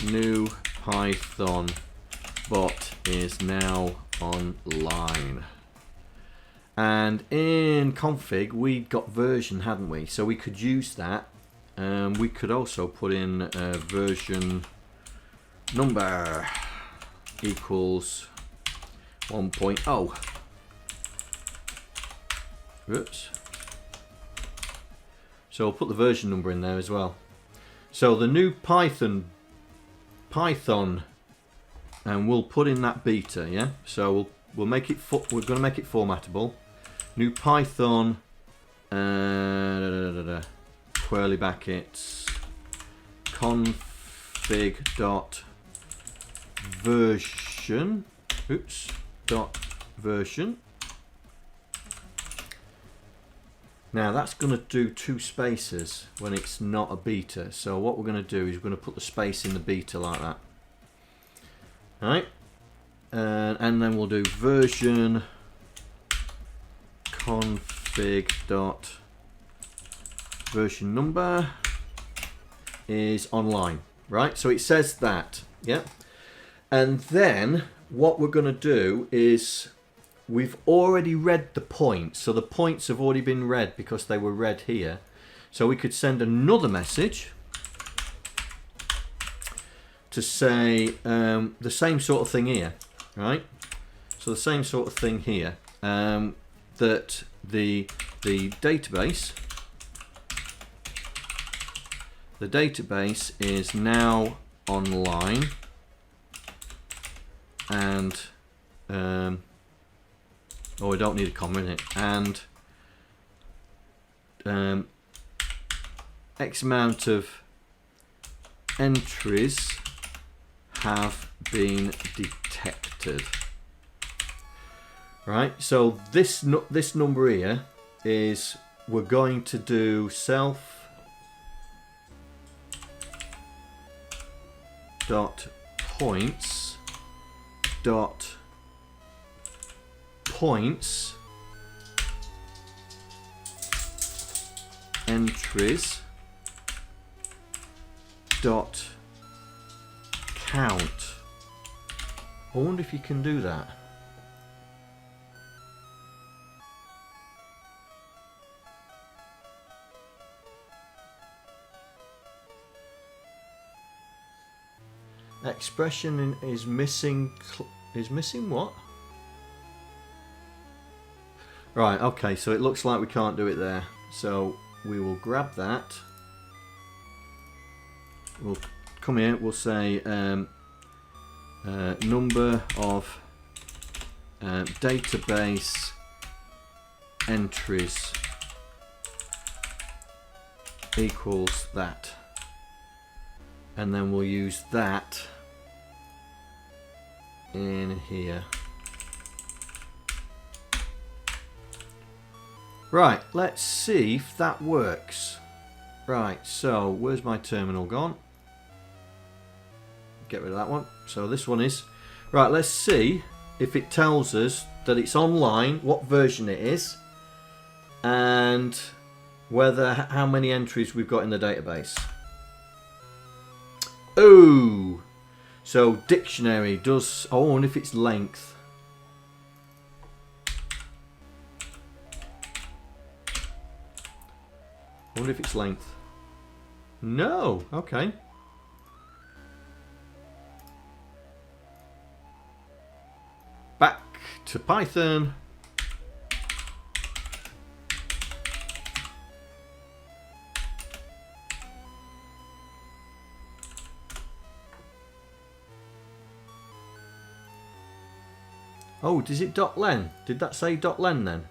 new Python bot is now online. And in config, we'd got version, hadn't we? So we could use that. We could also put in version number equals 1.0. Oops. So we'll put the version number in there as well. So the new Python, and we'll put in that beta, yeah. So we'll make it. We're going to make it formatable. New Python, curly brackets, config dot version. Oops. Dot version. Now that's going to do 2 spaces when it's not a beta. So what we're going to do is we're going to put the space in the beta like that. Alright. And then we'll do version config dot version number is online. Right? So it says that. Yeah. And then what we're going to do is we've already read the points. So the points have already been read because they were read here. So we could send another message to say the same sort of thing here. Right? So the same sort of thing here. That the database is now online, and oh, we don't need a comma in it, and X amount of entries have been detected. Right, so this number here is, we're going to do self dot points entries dot count. I wonder if you can do that. Expression is missing. Is missing what? Right, okay, so it looks like we can't do it there. So we will grab that. We'll come here, we'll say number of database entries equals that. And then we'll use that in here. Right, let's see if that works. Right, so where's my terminal gone? Get rid of that one. So this one is. Right, let's see if it tells us that it's online, what version it is, and how many entries we've got in the database. Oh, so dictionary does. Oh, I wonder if it's length. I wonder if it's length. No. Okay. Back to Python. Oh, is it .len? Did that say .len then?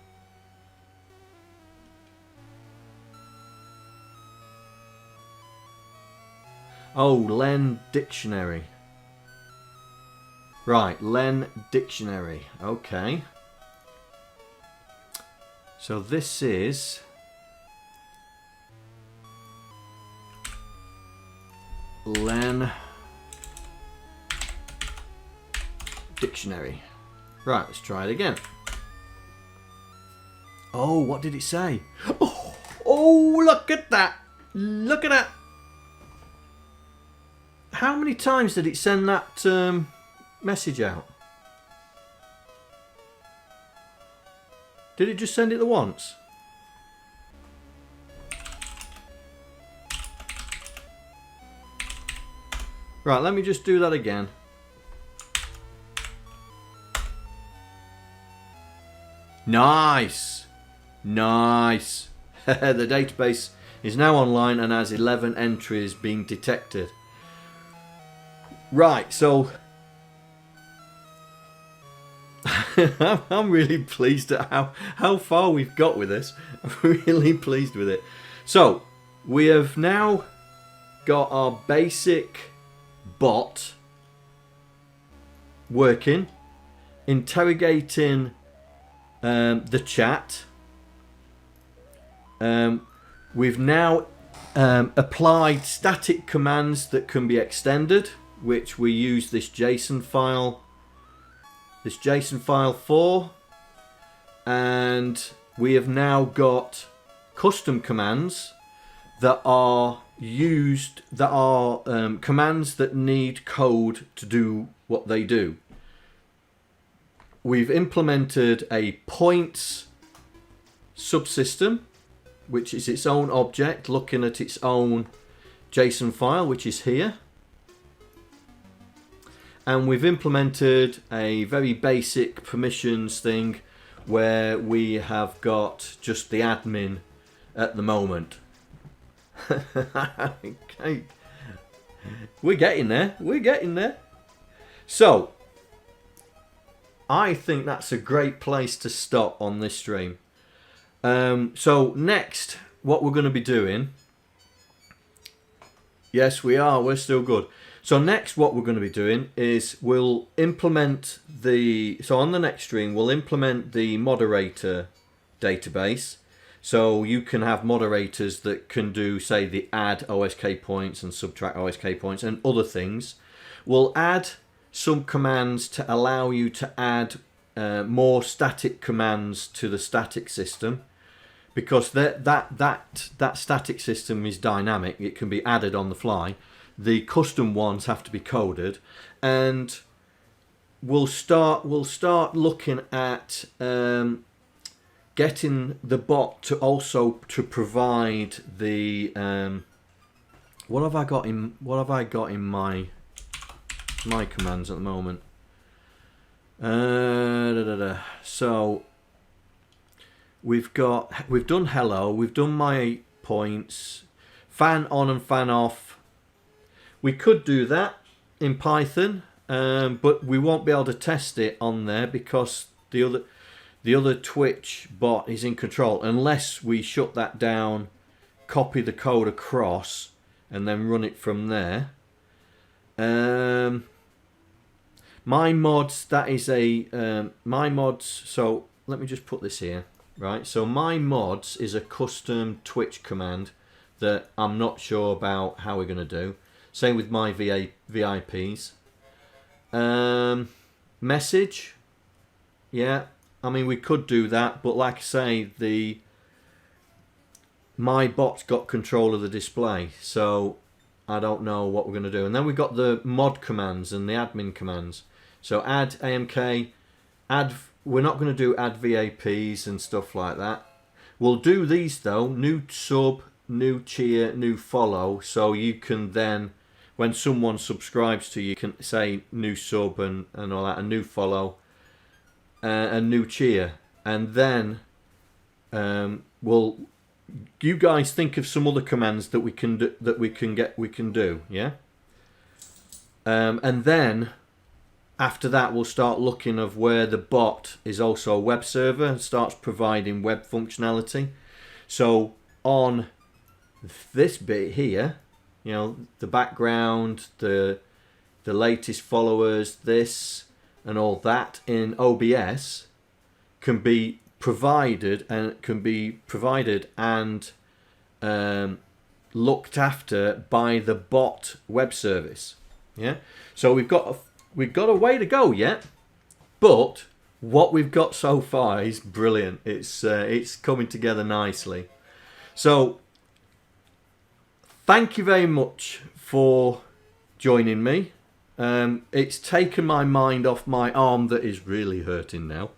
Oh, Len Dictionary. Right, Len Dictionary. Okay. So this is... Len Dictionary. Right, let's try it again. Oh, what did it say? Oh, look at that. Look at that. How many times did it send that message out? Did it just send it the once? Right, let me just do that again. Nice! Nice! The database is now online and has 11 entries being detected. Right, so... I'm really pleased at how far we've got with this. I'm really pleased with it. So, we have now got our basic bot working, interrogating the chat. We've now applied static commands that can be extended, which we use this JSON file for, and we have now got custom commands that are used, that are commands that need code to do what they do. We've implemented a points subsystem, which is its own object looking at its own JSON file, which is here. And we've implemented a very basic permissions thing where we have got just the admin at the moment. Okay. We're getting there. We're getting there. So, I think that's a great place to stop on this stream. So next, what we're going to be doing... Yes, we are. We're still good. So next what we're going to be doing is we'll implement the... So on the next stream, we'll implement the moderator database. So you can have moderators that can do, say, the add OSK points and subtract OSK points and other things. We'll add some commands to allow you to add more static commands to the static system, because that static system is dynamic. It can be added on the fly. The custom ones have to be coded, and we'll start looking at getting the bot to also provide the what have I got in my commands at the moment. So we've done hello, we've done my points, fan on and fan off. We could do that in Python, but we won't be able to test it on there because the other Twitch bot is in control, unless we shut that down, copy the code across, and then run it from there. My mods, that is a my mods. So let me just put this here, right? So my mods is a custom Twitch command that I'm not sure about how we're going to do. Same with my VIPs. Message, yeah. I mean, we could do that, but like I say, my bot's got control of the display, so I don't know what we're going to do. And then we've got the mod commands and the admin commands. So add AMK, we're not going to do add VAPs and stuff like that. We'll do these though, new sub, new cheer, new follow, so you can then, when someone subscribes to you, you can say new sub and all that, a new follow, a new cheer, and then you guys think of some other commands that we can do, yeah, and then after that, we'll start looking of where the bot is also a web server and starts providing web functionality. So on this bit here, you know, the background, the latest followers, this and all that in OBS can be provided and looked after by the bot web service. Yeah, so we've got a way to go yet, but what we've got so far is brilliant. It's coming together nicely. So thank you very much for joining me. It's taken my mind off my arm that is really hurting now.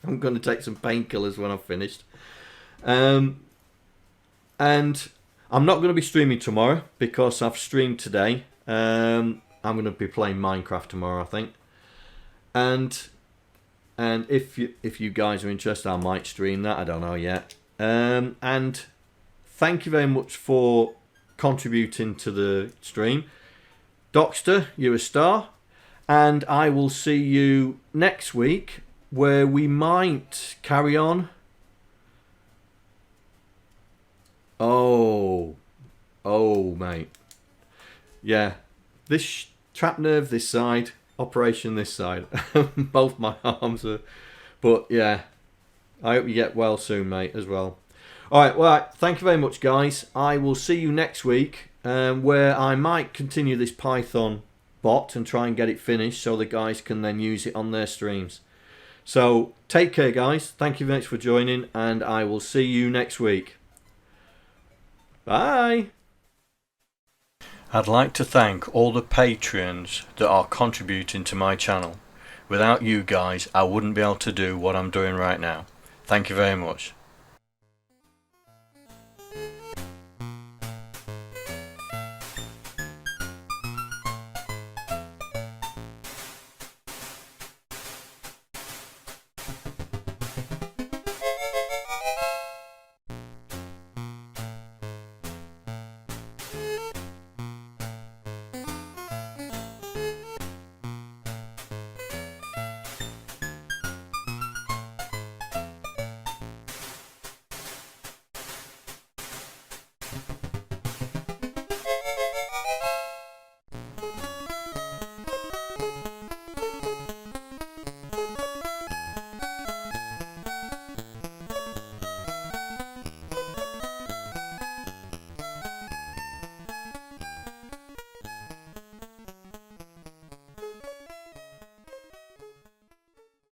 I'm going to take some painkillers when I've finished. And I'm not going to be streaming tomorrow because I've streamed today. I'm going to be playing Minecraft tomorrow, I think. And if you guys are interested, I might stream that. I don't know yet. And thank you very much for contributing to the stream. Docster, you're a star. And I will see you next week, where we might carry on. Oh, mate. Yeah, this trap nerve this side, operation this side. Both my arms are... But yeah, I hope you get well soon, mate, as well. Alright, well, thank you very much, guys. I will see you next week, where I might continue this Python bot and try and get it finished so the guys can then use it on their streams. So, take care, guys. Thank you very much for joining, and I will see you next week. Bye! I'd like to thank all the patrons that are contributing to my channel. Without you guys, I wouldn't be able to do what I'm doing right now. Thank you very much.